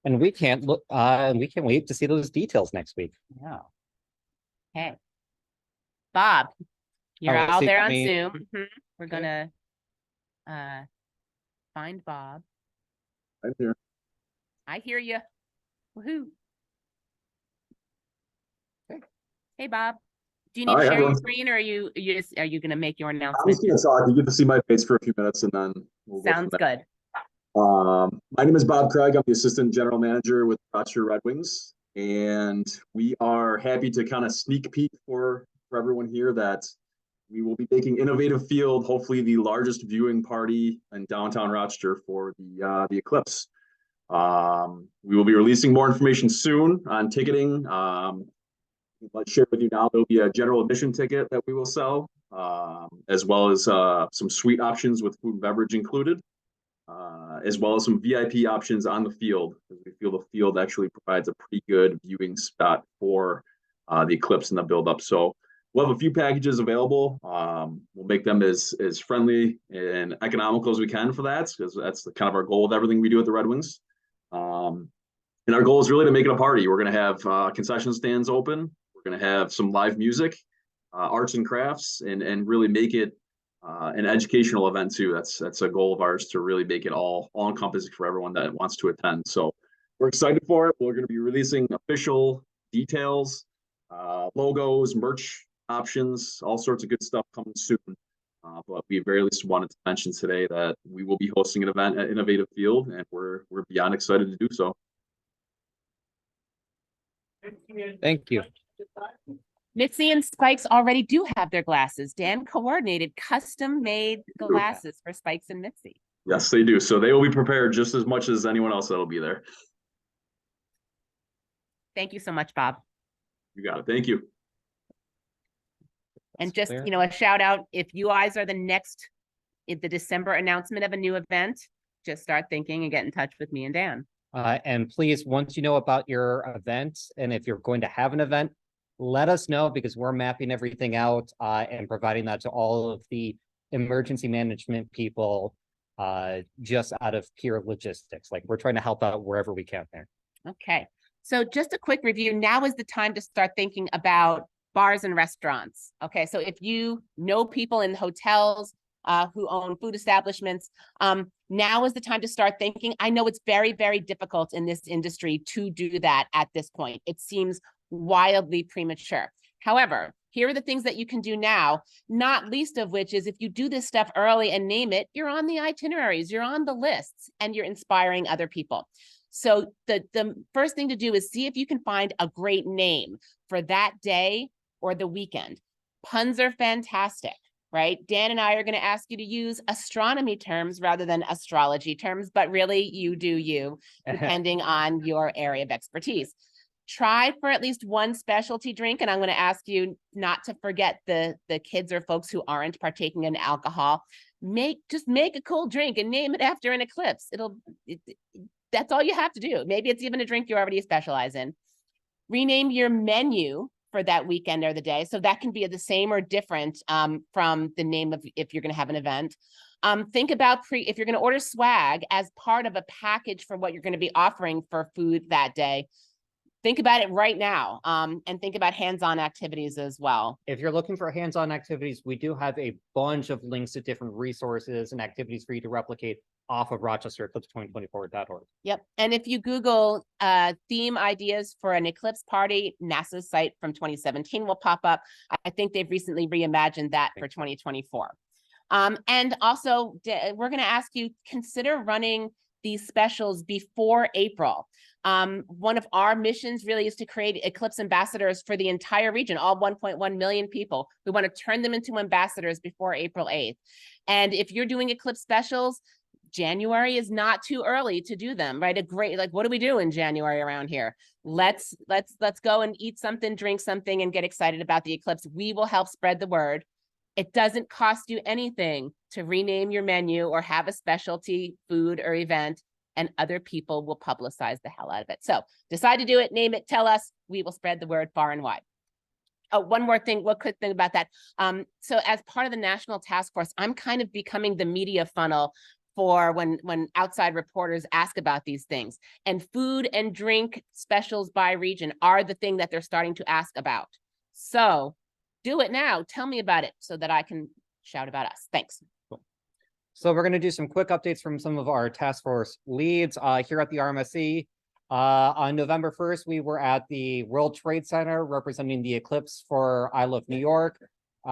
And we can't wait to see those details next week. Yeah. Okay. Bob, you're Oh, out see, there I on mean- Zoom. We're gonna find Bob. I'm here. I hear you. Woohoo. Hey, Bob. Do you need Hi, to share your everyone. screen, or are you gonna make your I'm announcement? just gonna talk. You get to see my face for a few minutes, and then we'll go from Sounds there. good. My name is Bob Craig. I'm the assistant general manager with Rochester Red Wings, and we are happy to kind of sneak peek for everyone here that we will be making Innovative Field hopefully the largest viewing party in downtown Rochester for the Eclipse. We will be releasing more information soon on ticketing. Let's share with you now, there'll be a general admission ticket that we will sell, as well as some suite options with food and beverage included, as well as some VIP options on the field, because we feel the field actually provides a pretty good viewing spot for the Eclipse and the build-up. So we'll have a few packages available. We'll make them as friendly and economical as we can for that, because that's kind of our goal with everything we do at the Red Wings. And our goal is really to make it a party. We're going to have concession stands open. We're going to have some live music, arts and crafts, and really make it an educational event too. That's a goal of ours, to really make it all encompassing for everyone that wants to attend. So we're excited for it. We're going to be releasing official details, logos, merch options, all sorts of good stuff coming soon. But we very least wanted to mention today that we will be hosting an event at Innovative Field, and we're beyond excited to do so. Thank you. Mitzi and Spikes already do have their glasses. Dan coordinated custom-made glasses for Spikes and Mitzi. Yes, they do. So they will be prepared just as much as anyone else that'll be there. Thank you so much, Bob. You got it. Thank you. And just, clear. you know, a shout out, if you guys are the December announcement of a new event, just start thinking and get in touch with me and Dan. And please, once you know about your event, and if you're going to have an event, let us know, because we're mapping everything out and providing that to all of the emergency management people, just out of pure logistics. Like, we're trying to help out wherever we can there. Okay, so just a quick review. Now is the time to start thinking about bars and restaurants. Okay, so if you know people in hotels who own food establishments, now is the time to start thinking. I know it's very, very difficult in this industry to do that at this point. It seems wildly premature. However, here are the things that you can do now, not least of which is if you do this stuff early and name it, you're on the itineraries, you're on the lists, and you're inspiring other people. So the first thing to do is see if you can find a great name for that day or the weekend. Puns are fantastic, right? Dan and I are going to ask you to use astronomy terms rather than astrology terms, but really you do you, depending on your area of expertise. Try for at least one specialty drink, and I'm going to ask you not to forget the kids or folks who aren't partaking in alcohol. Just make a cool drink and name it after an eclipse. That's all you have to do. Maybe it's even a drink you already specialize in. Rename your menu for that weekend or the day, so that can be the same or different from the name of if you're going to have an event. Think about if you're going to order swag as part of a package for what you're going to be offering for food that day. think about it right now, and think about hands-on activities as well. If you're looking for hands-on activities, we do have a bunch of links to different resources and activities for you to replicate off of Rochester Eclipse 2024.org. Yep. And if you Google theme ideas for an eclipse party, NASA's site from 2017 will pop up. I think they've recently reimagined that for 2024. And also, we're going to ask you, consider running these specials before April. One of our missions really is to create Eclipse ambassadors for the entire region, all 1.1 million people. We want to turn them into ambassadors before April 8th. And if you're doing Eclipse specials, January is not too early to do them, right? Like, what do we do in January around here? Let's go and eat something, drink something, and get excited about the eclipse. We will help spread the word. It doesn't cost you anything to rename your menu or have a specialty food or event, and other people will publicize the hell out of it. So decide to do it, name it, tell us, we will spread the word far and wide. Oh, one quick thing about that. So as part of the national task force, I'm kind of becoming the media funnel for when outside reporters ask about these things. And food and drink specials by region are the thing that they're starting to ask about. So do it now. Tell me about it so that I can shout about us. Thanks. Cool. So we're going to do some quick updates from some of our task force leads here at the RMSC. On November 1st, we were at the World Trade Center representing the eclipse for Isle of New York.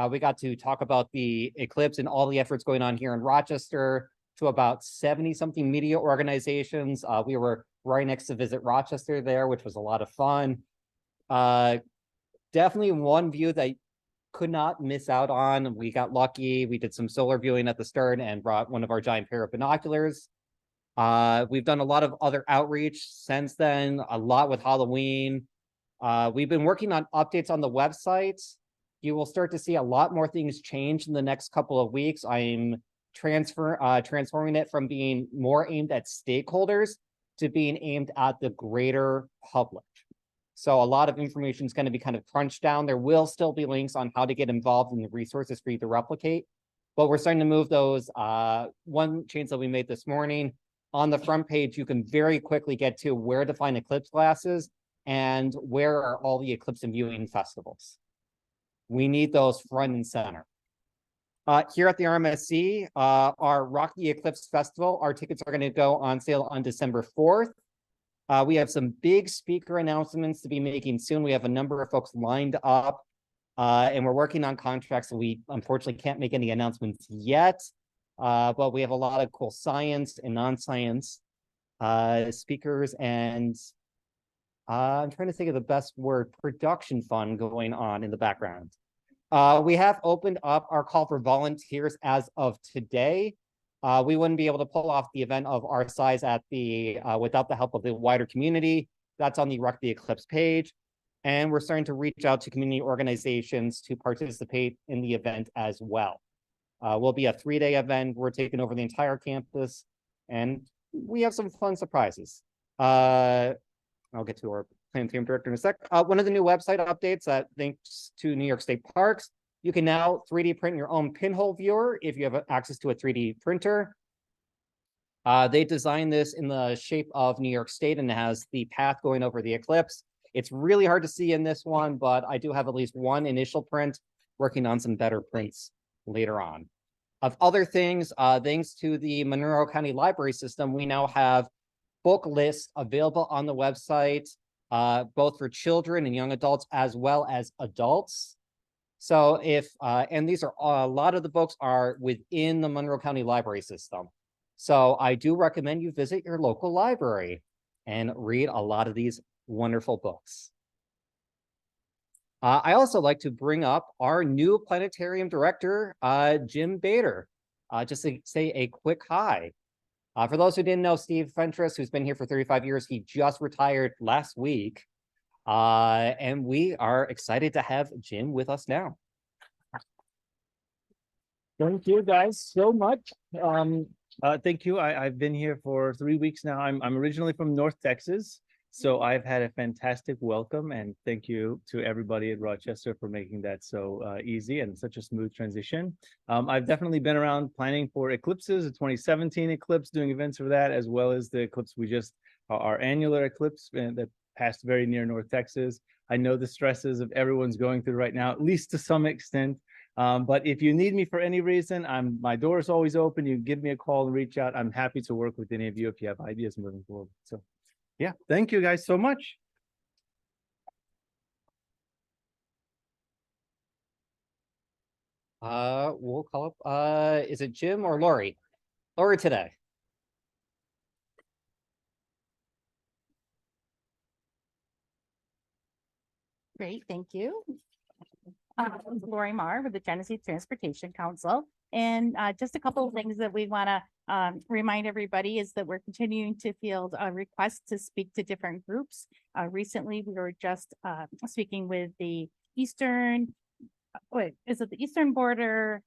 We got to talk about the eclipse and all the efforts going on here in Rochester to about 70-something media organizations. We were right next to Visit Rochester there, which was a lot of fun. Definitely one view that could not miss out on. We got lucky. We did some solar viewing at the start and brought one of our giant pair of binoculars. We've done a lot of other outreach since then, a lot with Halloween. We've been working on updates on the website. You will start to see a lot more things change in the next couple of weeks. I'm transforming it from being more aimed at stakeholders to being aimed at the greater public. So a lot of information is going to be kind of crunched down. There will still be links on how to get involved in the resources for you to replicate, but we're starting to move those. One change that we made this morning, on the front page, you can very quickly get to where to find eclipse glasses and where are all the eclipse and viewing festivals. We need those front and center. Here at the RMSC, our Rock the Eclipse Festival, our tickets are going to go on sale on December 4th. We have some big speaker announcements to be making soon. We have a number of folks lined up, and we're working on contracts. So we unfortunately can't make any announcements yet, but we have a lot of cool science and non-science speakers, and I'm trying to think of the best word, production fun going on in the background. We have opened up our call for volunteers as of today. We wouldn't be able to pull off the event of our size at the without the help of the wider community. That's on the Rock the Eclipse page. And we're starting to reach out to community organizations to participate in the event as well. Will be a 3-day event. We're taking over the entire campus, and we have some fun surprises. I'll get to our planetarium director in a sec. One of the new website updates, thanks to New York State Parks, you can now 3D print your own pinhole viewer if you have access to a 3D printer. They designed this in the shape of New York State, and it has the path going over the eclipse. It's really hard to see in this one, but I do have at least one initial print, working on some better prints later on. Of other things, thanks to the Monroe County Library System, we now have book lists available on the website, both for children and young adults as well as adults. So if, and these are, a lot of the books are within the Monroe County Library System. So I do recommend you visit your local library and read a lot of these wonderful books. I also like to bring up our new planetarium director, Jim Bader, just to say a quick hi. For those who didn't know, Steve Fentress, who's been here for 35 years, he just retired last week. And we are excited to have Jim with us now. Thank you guys so much. Thank you. I've been here for 3 weeks now. I'm originally from North Texas, so I've had a fantastic welcome, and thank you to everybody at Rochester for making that so easy and such a smooth transition. I've definitely been around planning for eclipses, the 2017 eclipse, doing events for that, as well as the eclipse our annular eclipse that passed very near North Texas. I know the stresses of everyone's going through right now, at least to some extent. But if you need me for any reason, my door is always open. You give me a call and reach out. I'm happy to work with any of you if you have ideas moving forward. So yeah, thank you guys so much. We'll call up, is it Jim or Lori? Lori today. Great, thank you. Lori Marr with the Genesee Transportation Council. And just a couple of things that we want to remind everybody is that we're continuing to field requests to speak to different groups. Recently, we were just speaking with the Eastern, is it the Eastern Border?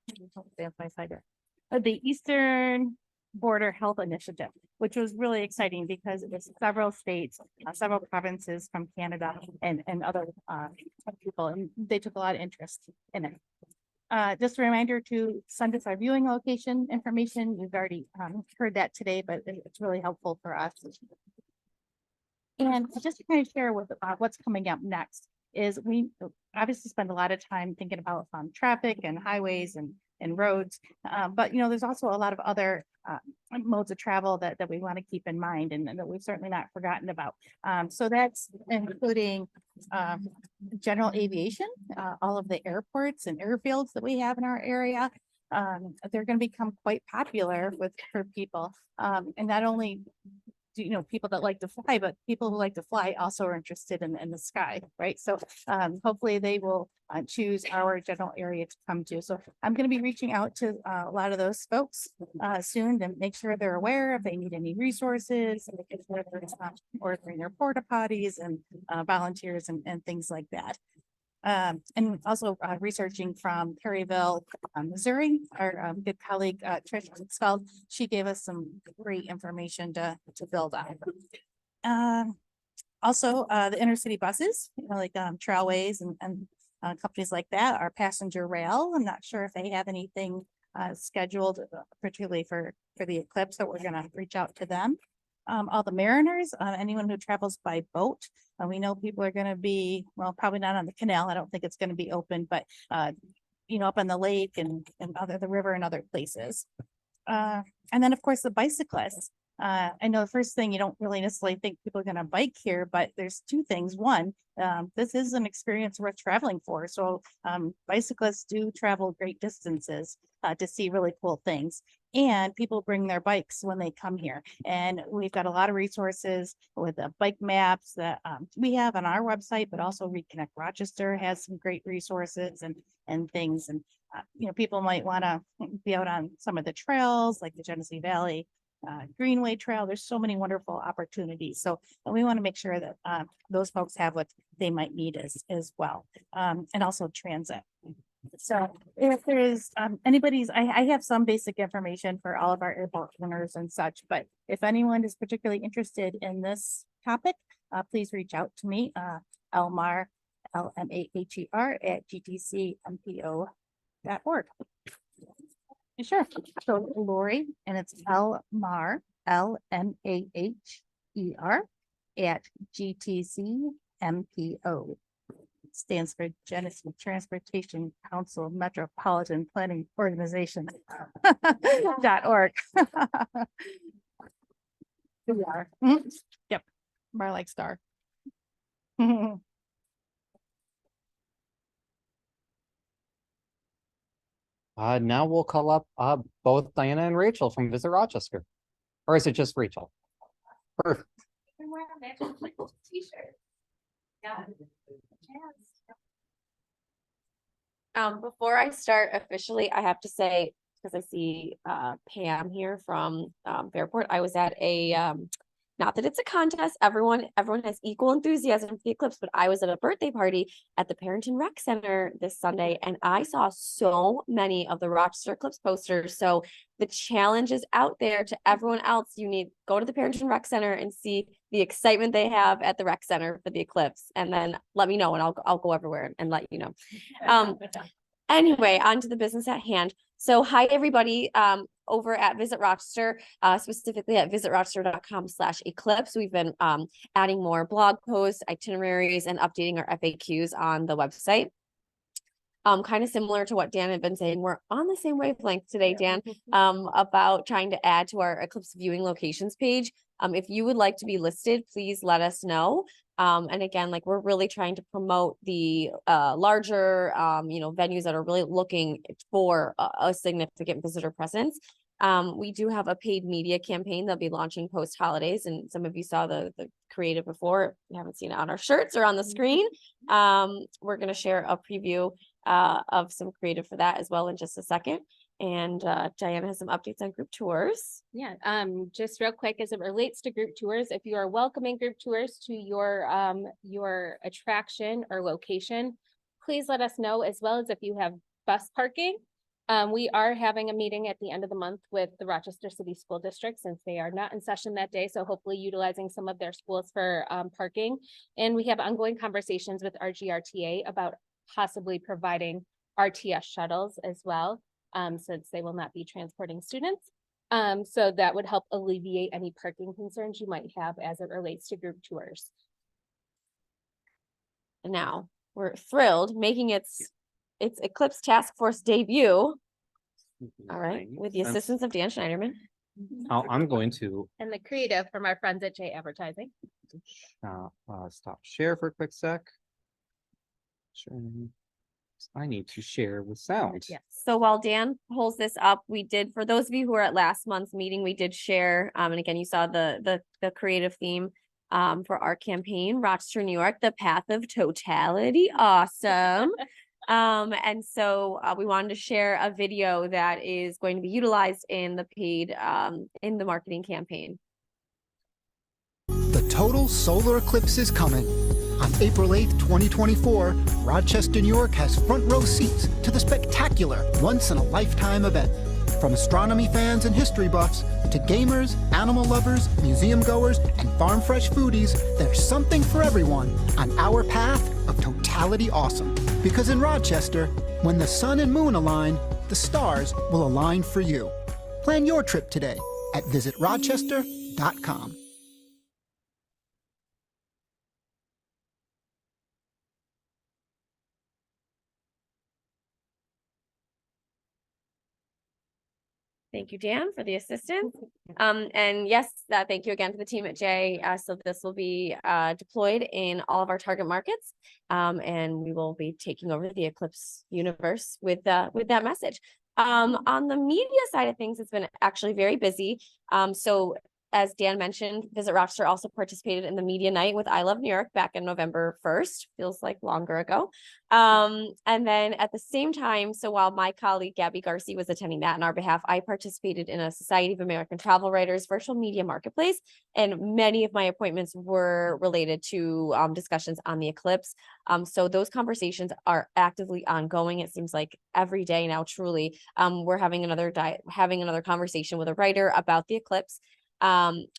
The Eastern Border Health Initiative, which was really exciting because it was several states, several provinces from Canada and other people, and they took a lot of interest in it. Just a reminder to send us our viewing location information. We've already heard that today, but it's really helpful for us. And just to kind of share with what's coming up next is we obviously spend a lot of time thinking about traffic and highways and roads, but there's also a lot of other modes of travel that we want to keep in mind and that we've certainly not forgotten about. So that's including general aviation, all of the airports and airfields that we have in our area. They're going to become quite popular for people, and not only people that like to fly, but people who like to fly also are interested in the sky, right? So hopefully they will choose our general area to come to. So I'm going to be reaching out to a lot of those folks soon to make sure they're aware if they need any resources, whether it's ordering their porta potties and volunteers and things like that. And also researching from Perryville, Missouri, our good colleague Trish Scald, she gave us some great information to build on. Also, the intercity buses, like Trailways and companies like that, our passenger rail. I'm not sure if they have anything scheduled, particularly for the Eclipse, so we're going to reach out to them. All the mariners, anyone who travels by boat. We know people are going to be, well, probably not on the canal. I don't think it's going to be open, but, up on the lake and the river and other places. And then, of course, the bicyclists. I know the first thing, you don't really necessarily think people are going to bike here, but there's two things. One, this is an experience worth traveling for. So bicyclists do travel great distances to see really cool things. And people bring their bikes when they come here. And we've got a lot of resources with the bike maps that we have on our website, but also Reconnect Rochester has some great resources and things. And, people might want to be out on some of the trails like the Genesee Valley Greenway Trail. There's so many wonderful opportunities. So we want to make sure that those folks have what they might need as well. And also transit. So if there's I have some basic information for all of our airport owners and such, but if anyone is particularly interested in this topic, please reach out to me, Elmar, LMAHER at gtcmpo.org. Sure. So Lori, and it's Elmar, LMAHER at gtcmpo. Stands for Genesee Transportation Council Metropolitan Planning Organization .org. Yep, more like star. Now we'll call up both Diana and Rachel from Visit Rochester. Or is it just Rachel? Perfect. T-shirt. Yeah. Before I start officially, I have to say, because I see Pam here from Fairport, I was at a not that it's a contest, everyone has equal enthusiasm for the Eclipse, but I was at a birthday party at the Parenton Rec Center this Sunday, and I saw so many of the Rochester Eclipse posters. So the challenge is out there to everyone else. You need go to the Parenton Rec Center and see the excitement they have at the rec center for the Eclipse, and then let me know, and I'll go everywhere and let you know. Anyway, on to the business at hand. So hi, everybody, over at Visit Rochester, specifically at visitrochester.com/eclipse. We've been adding more blog posts, itineraries, and updating our FAQs on the website. Kind of similar to what Dan had been saying, we're on the same wavelength today, Dan, about trying to add to our Eclipse viewing locations page. If you would like to be listed, please let us know. And again, like we're really trying to promote the larger, venues that are really looking for a significant visitor presence. We do have a paid media campaign that'll be launching post holidays, and some of you saw the creative before. If you haven't seen it on our shirts or on the screen, we're going to share a preview of some creative for that as well in just a second. And Diana has some updates on group tours. Yeah, just real quick, as it relates to group tours, if you are welcoming group tours to your attraction or location, please let us know, as well as if you have bus parking. We are having a meeting at the end of the month with the Rochester City School District, since they are not in session that day. So hopefully utilizing some of their schools for parking. And we have ongoing conversations with RGRTA about possibly providing RTS shuttles as well, since they will not be transporting students. So that would help alleviate any parking concerns you might have as it relates to group tours. And now we're thrilled making its Eclipse Task Force debut. All right, with the assistance of Dan Schneiderman. I'm going to And the creative from our friends at J Advertising. stop share for a quick sec. Sure. I need to share with sound. Yes. So while Dan pulls this up, we did, for those of you who were at last month's meeting, we did share, and again, you saw the creative theme for our campaign, Rochester, New York, the path of totality. Awesome. And so we wanted to share a video that is going to be utilized in the paid, in the marketing campaign. The total solar eclipse is coming. On April 8th, 2024, Rochester, New York has front row seats to the spectacular once-in-a-lifetime event. From astronomy fans and history buffs to gamers, animal lovers, museum goers, and farm fresh foodies, there's something for everyone on our path of totality awesome. Because in Rochester, when the sun and moon align, the stars will align for you. Plan your trip today at visitrochester.com. Thank you, Dan, for the assistance. And yes, thank you again to the team at J. So this will be deployed in all of our target markets, and we will be taking over the Eclipse universe with that message. On the media side of things, it's been actually very busy. So as Dan mentioned, Visit Rochester also participated in the media night with I Love New York back in November 1st, feels like longer ago. And then at the same time, so while my colleague Gabby Garcia was attending that on our behalf, I participated in a Society of American Travel Writers virtual media marketplace, and many of my appointments were related to discussions on the eclipse. So those conversations are actively ongoing. It seems like every day now, truly, we're having another conversation with a writer about the eclipse.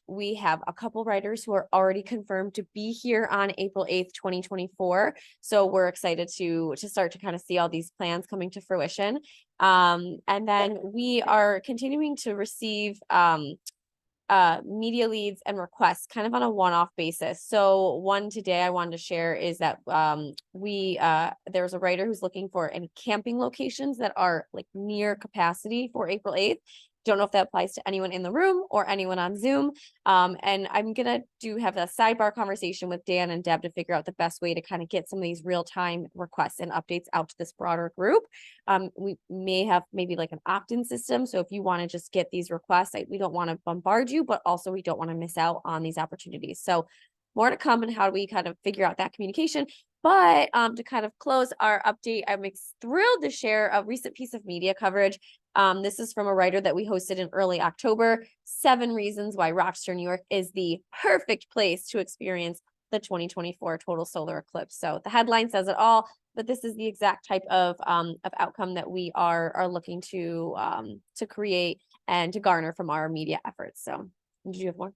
We have a couple writers who are already confirmed to be here on April 8th, 2024. So we're excited to start to kind of see all these plans coming to fruition. And then we are continuing to receive media leads and requests kind of on a one-off basis. So one today I wanted to share is that there's a writer who's looking for any camping locations that are like near capacity for April 8th. Don't know if that applies to anyone in the room or anyone on Zoom. And I'm gonna have a sidebar conversation with Dan and Deb to figure out the best way to kind of get some of these real-time requests and updates out to this broader group. We may have maybe like an opt-in system. So if you want to just get these requests, we don't want to bombard you, but also we don't want to miss out on these opportunities. So more to come, and how do we kind of figure out that communication. But to kind of close our update, I'm thrilled to share a recent piece of media coverage. This is from a writer that we hosted in early October, 7 reasons why Rochester, New York is the perfect place to experience the 2024 total solar eclipse. So the headline says it all, but this is the exact type of outcome that we are looking to create and to garner from our media efforts. So did you have more?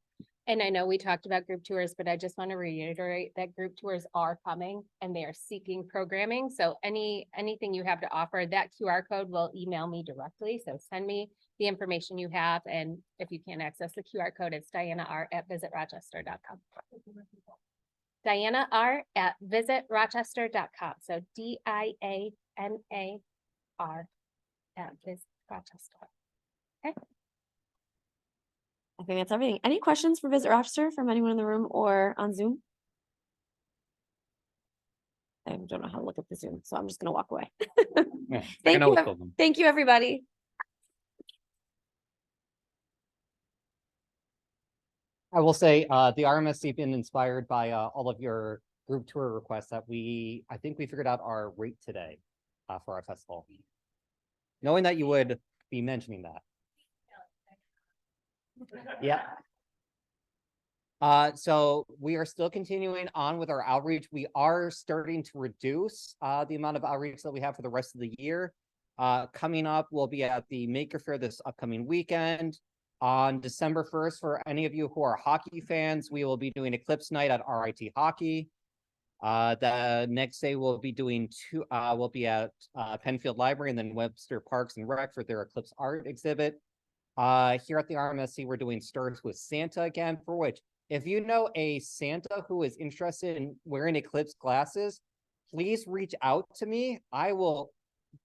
And I know we talked about group tours, but I just want to reiterate that group tours are coming and they are seeking programming. So anything you have to offer, that QR code will email me directly. So send me the information you have. And if you can't access the QR code, it's dianarr@visitrochester.com. dianarr@visitrochester.com. So DIANAR@visitrochester. Okay. I think that's everything. Any questions for Visit Rochester from anyone in the room or on Zoom? I don't know how to look at the Zoom, so I'm just gonna walk away. Yeah, Thank I you. know it's Thank you, everybody. I will say, the RMSC been inspired by all of your group tour requests that I think we figured out our rate today for our festival. Knowing that you would be mentioning that. Yeah. So we are still continuing on with our outreach. We are starting to reduce the amount of outreach that we have for the rest of the year. Coming up, we'll be at the Maker Faire this upcoming weekend. On December 1st, for any of you who are hockey fans, we will be doing Eclipse Night at RIT Hockey. The next day we'll be doing we'll be at Penfield Library and then Webster Parks and Rec for their Eclipse art exhibit. Here at the RMSC, we're doing Stars with Santa again, for which, if you know a Santa who is interested in wearing Eclipse glasses, please reach out to me. I will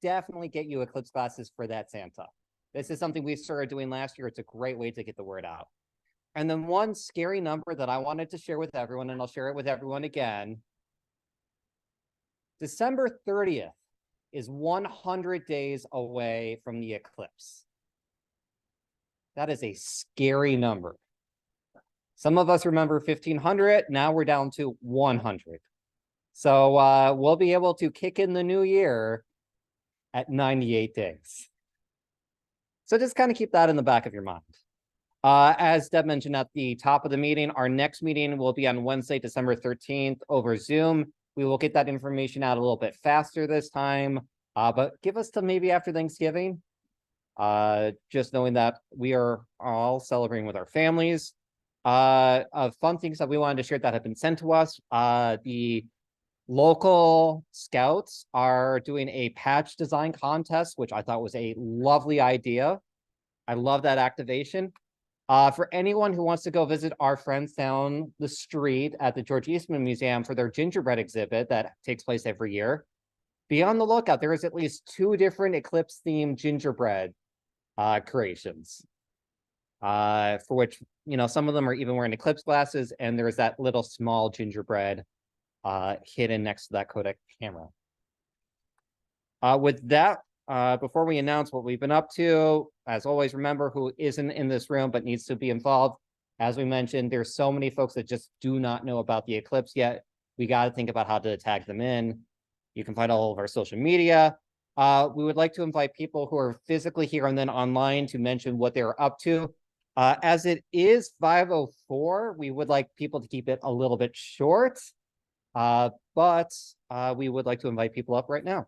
definitely get you Eclipse glasses for that Santa. This is something we started doing last year. It's a great way to get the word out. And then one scary number that I wanted to share with everyone, and I'll share it with everyone again. December 30th is 100 days away from the eclipse. That is a scary number. Some of us remember 1500. Now we're down to 100. So we'll be able to kick in the new year at 98 days. So just kind of keep that in the back of your mind. As Deb mentioned at the top of the meeting, our next meeting will be on Wednesday, December 13th over Zoom. We will get that information out a little bit faster this time, but give us till maybe after Thanksgiving. Just knowing that we are all celebrating with our families. Of fun things that we wanted to share that have been sent to us. The local scouts are doing a patch design contest, which I thought was a lovely idea. I love that activation. For anyone who wants to go visit our friends down the street at the George Eastman Museum for their gingerbread exhibit that takes place every year, be on the lookout. There is at least 2 different eclipse themed gingerbread creations. For which, you know, some of them are even wearing eclipse glasses, and there's that little small gingerbread hidden next to that Kodak camera. With that, before we announce what we've been up to, as always, remember who isn't in this room but needs to be involved. As we mentioned, there's so many folks that just do not know about the eclipse yet. We got to think about how to tag them in. You can find all of our social media. We would like to invite people who are physically here and then online to mention what they're up to. As it is 5:04, we would like people to keep it a little bit short, but we would like to invite people up right now.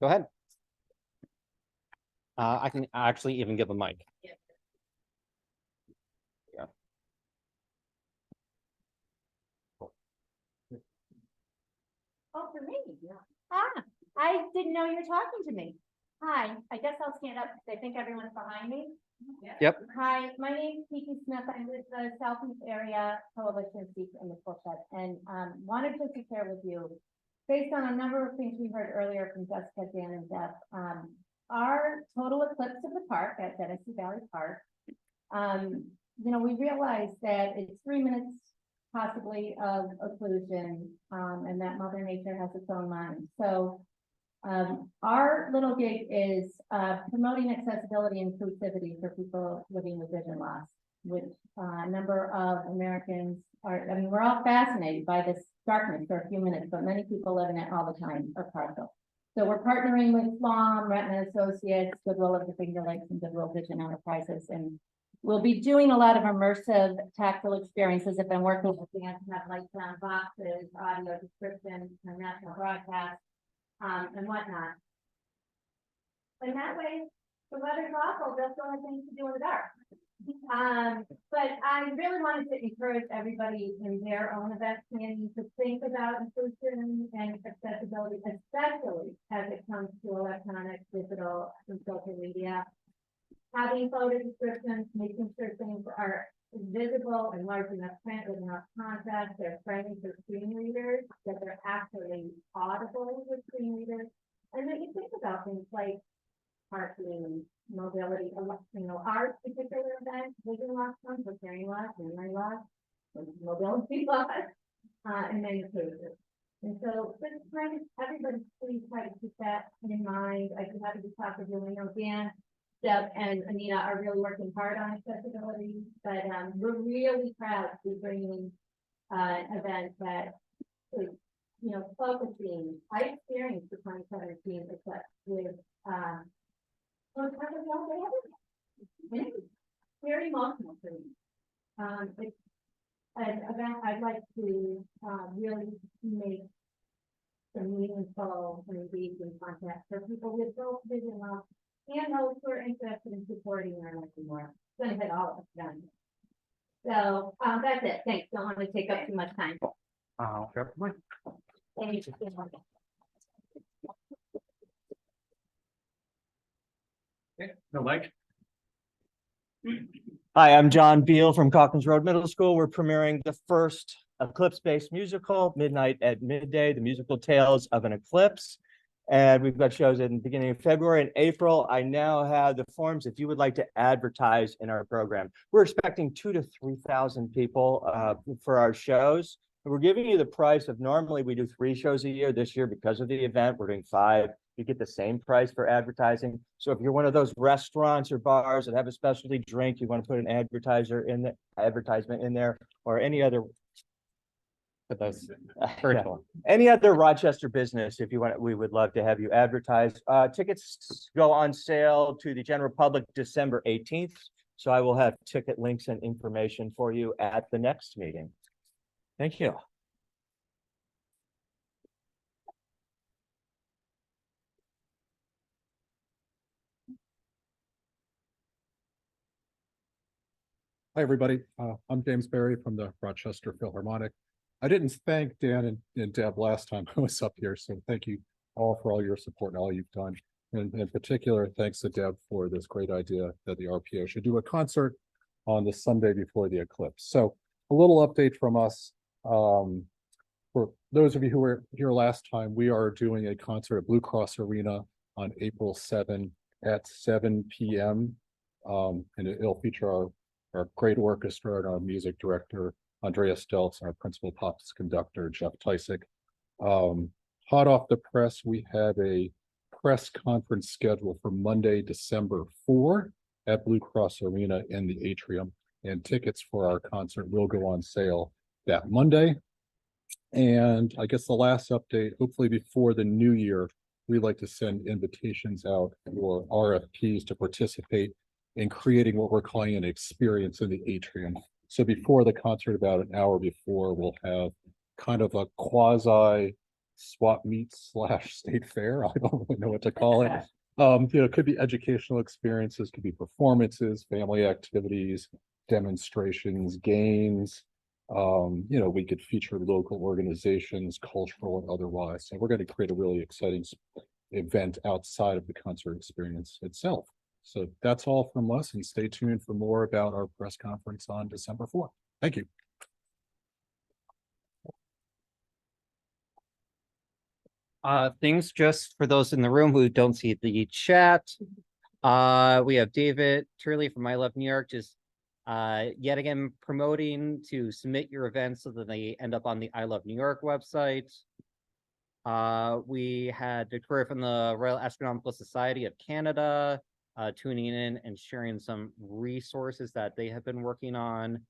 Go ahead. I can actually even give a mic. Yeah. Oh, for me? Yeah. Ah, I didn't know you were talking to me. Hi, I guess I'll stand up because I think everyone's behind me. Yep. Hi, my name is Kiki Smith. I'm with the Southeast Area Coalition of Seats in the Fullshed, and wanted to share with you, based on a number of things we heard earlier from Jessica, Dan, and Deb, our total eclipse of the park at Genesee Valley Park, you know, we realized that it's 3 minutes possibly of occlusion, and that Mother Nature has its own mind. So our little gig is promoting accessibility and inclusivity for people living with vision loss, which a number of Americans are, I mean, we're all fascinated by this darkness for a few minutes, but many people live in it all the time or partial. So we're partnering with FLOM, Retina Associates, Goodwill of the Finger Lakes, and Goodwill Vision Enterprises, and we'll be doing a lot of immersive tactile experiences. If I'm working with the have light sound boxes, audio description, and national broadcast, and whatnot. In that way, the weather's awful, that's the only thing to do in the dark. But I really wanted to encourage everybody in their own event planning to think about inclusion and accessibility, especially as it comes to electronic, digital, and social media. Having photo descriptions, making sure things are visible and large enough print with enough contrast, they're friendly for screen readers, that they're actually audible with screen readers. And then you think about things like parking, mobility, our particular event, vision loss comes with hearing loss, memory loss, mobility loss, in many cases. And so just trying to, everybody please try to keep that in mind. I do have to be talking to you, I know Dan, Deb, and Anita are really working hard on accessibility, but we're really proud to be bringing an event that is, focusing. I experienced the 2017 Eclipse with very emotional for me. It's an event I'd like to really make some meaningful and engaging content for people with both vision loss and those who are interested in supporting our life more. It's going to hit all of us done. So that's it. Thanks. Don't want to take up too much time. Thank you. No, Mike? Hi, I'm John Beal from Calkins Road Middle School. We're premiering the first Eclipse-based musical, Midnight at Midday, the musical Tales of an Eclipse. And we've got shows in the beginning of February and April. I now have the forms if you would like to advertise in our program. We're expecting 2,000 to 3,000 people for our shows. We're giving you the price of, normally we do 3 shows a year. This year, because of the event, we're doing 5. You get the same price for advertising. So if you're one of those restaurants or bars that have a specialty drink, you want to put an advertisement in there, or any other any other Rochester business, if you want, we would love to have you advertise. Tickets go on sale to the general public December 18th. So I will have ticket links and information for you at the next meeting. Thank you. Hi, everybody. I'm James Berry from the Rochester Philharmonic. I didn't thank Dan and Deb last time I was up here, so thank you all for all your support and all you've done. And in particular, thanks to Deb for this great idea that the RPO should do a concert on the Sunday before the eclipse. So a little update from us. For those of you who were here last time, we are doing a concert at Blue Cross Arena on April 7 at 7 p.m. And it'll feature our great orchestra and our music director, Andrea Stelz, our principal pops conductor, Jeff Tysick. Hot off the press, we have a press conference scheduled for Monday, December 4 at Blue Cross Arena in the atrium, and tickets for our concert will go on sale that Monday. And I guess the last update, hopefully before the new year, we like to send invitations out for RFPs to participate in creating what we're calling an experience in the atrium. So before the concert, about an hour before, we'll have kind of a quasi swap meet / state fair. I don't really know what to call it. It could be educational experiences, could be performances, family activities, demonstrations, games. We could feature local organizations, cultural and otherwise. So we're going to create a really exciting event outside of the concert experience itself. So that's all from us, and stay tuned for more about our press conference on December 4th. Thank you. Things just for those in the room who don't see the chat. We have David Turley from I Love New York, just yet again promoting to submit your events so that they end up on the I Love New York website. We had Victoria from the Royal Astronomical Society of Canada tuning in and sharing some resources that they have been working on.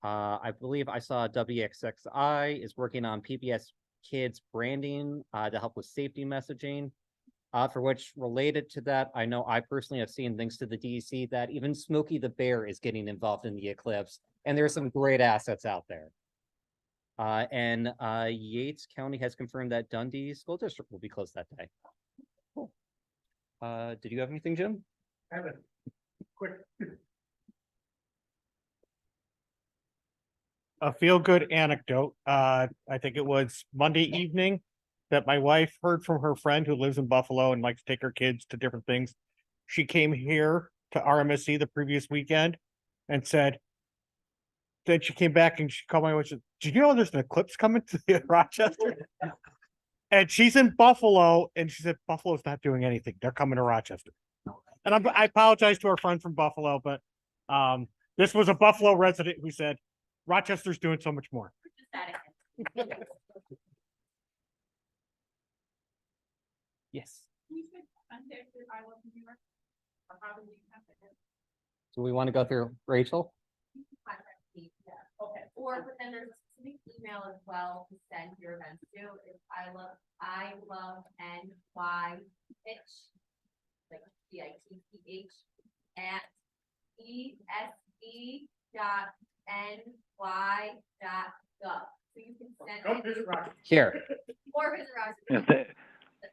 I believe I saw WXXI is working on PBS Kids branding to help with safety messaging. For which, related to that, I know I personally have seen, thanks to the DEC, that even Smokey the Bear is getting involved in the eclipse, and there's some great assets out there. And Yates County has confirmed that Dundee School District will be closed that day. Cool. Did you have anything, Jim? I have a quick. A feel-good anecdote. I think it was Monday evening that my wife heard from her friend who lives in Buffalo and likes to take her kids to different things. She came here to RMSC the previous weekend and said, then she came back and she called my wife and said, did you know there's an eclipse coming to Rochester? And she's in Buffalo and she said, Buffalo's not doing anything. They're coming to Rochester. And I apologize to our friend from Buffalo, but this was a Buffalo resident who said, Rochester's doing so much more. Yes. Do we want to go through Rachel? Okay, or but then there's a specific email as well to send your events to. It's I love NY pitch, like CITCH at ESE.NY.gov. So you can send it. Here. Or visit Rochester.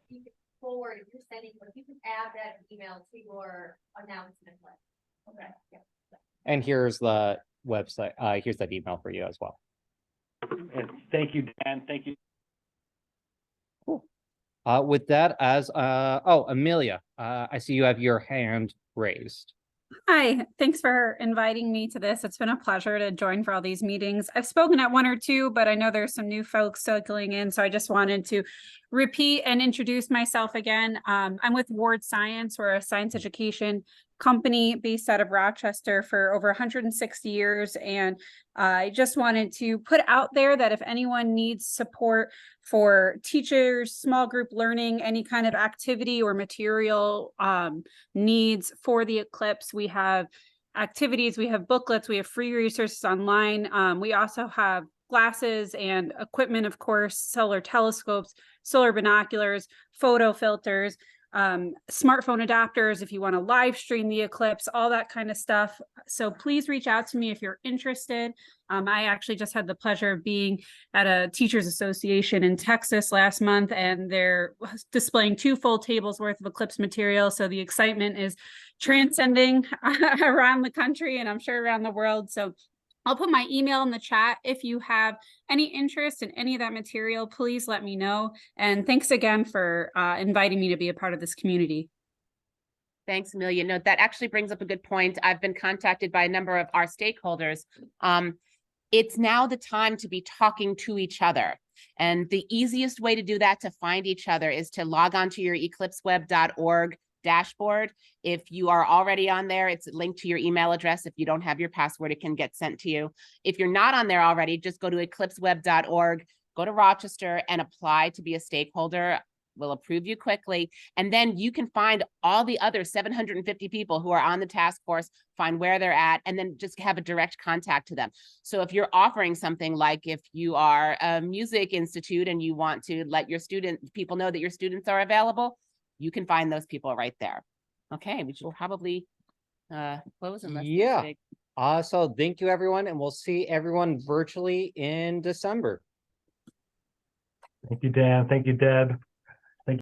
You can forward, if you're sending, but you can add that email to your announcement list. Okay. Yeah. And here's the website. Here's that email for you as well. And thank you, Dan. Thank you. With that, Amelia, I see you have your hand raised. Hi, thanks for inviting me to this. It's been a pleasure to join for all these meetings. I've spoken at one or two, but I know there's some new folks circling in, so I just wanted to repeat and introduce myself again. I'm with Ward Science. We're a science education company based out of Rochester for over 160 years. And I just wanted to put out there that if anyone needs support for teachers, small group learning, any kind of activity or material needs for the Eclipse, we have activities, we have booklets, we have free resources online. We also have glasses and equipment, of course, solar telescopes, solar binoculars, photo filters, smartphone adapters if you want to live stream the eclipse, all that kind of stuff. So please reach out to me if you're interested. I actually just had the pleasure of being at a teachers association in Texas last month, and they're displaying 2 full tables worth of eclipse material. So the excitement is transcending around the country and I'm sure around the world. So I'll put my email in the chat. If you have any interest in any of that material, please let me know. And thanks again for inviting me to be a part of this community. Thanks, Amelia. No, that actually brings up a good point. I've been contacted by a number of our stakeholders. It's now the time to be talking to each other. And the easiest way to do that, to find each other, is to log on to your eclipseweb.org dashboard. If you are already on there, it's linked to your email address. If you don't have your password, it can get sent to you. If you're not on there already, just go to eclipseweb.org, go to Rochester and apply to be a stakeholder. We'll approve you quickly. And then you can find all the other 750 people who are on the task force, find where they're at, and then just have a direct contact to them. So if you're offering something, like if you are a music institute and you want to let your people know that your students are available, you can find those people right there. Okay, we should probably close unless So thank you, everyone, and we'll see everyone virtually in December. Thank you, Dan. Thank you, Deb.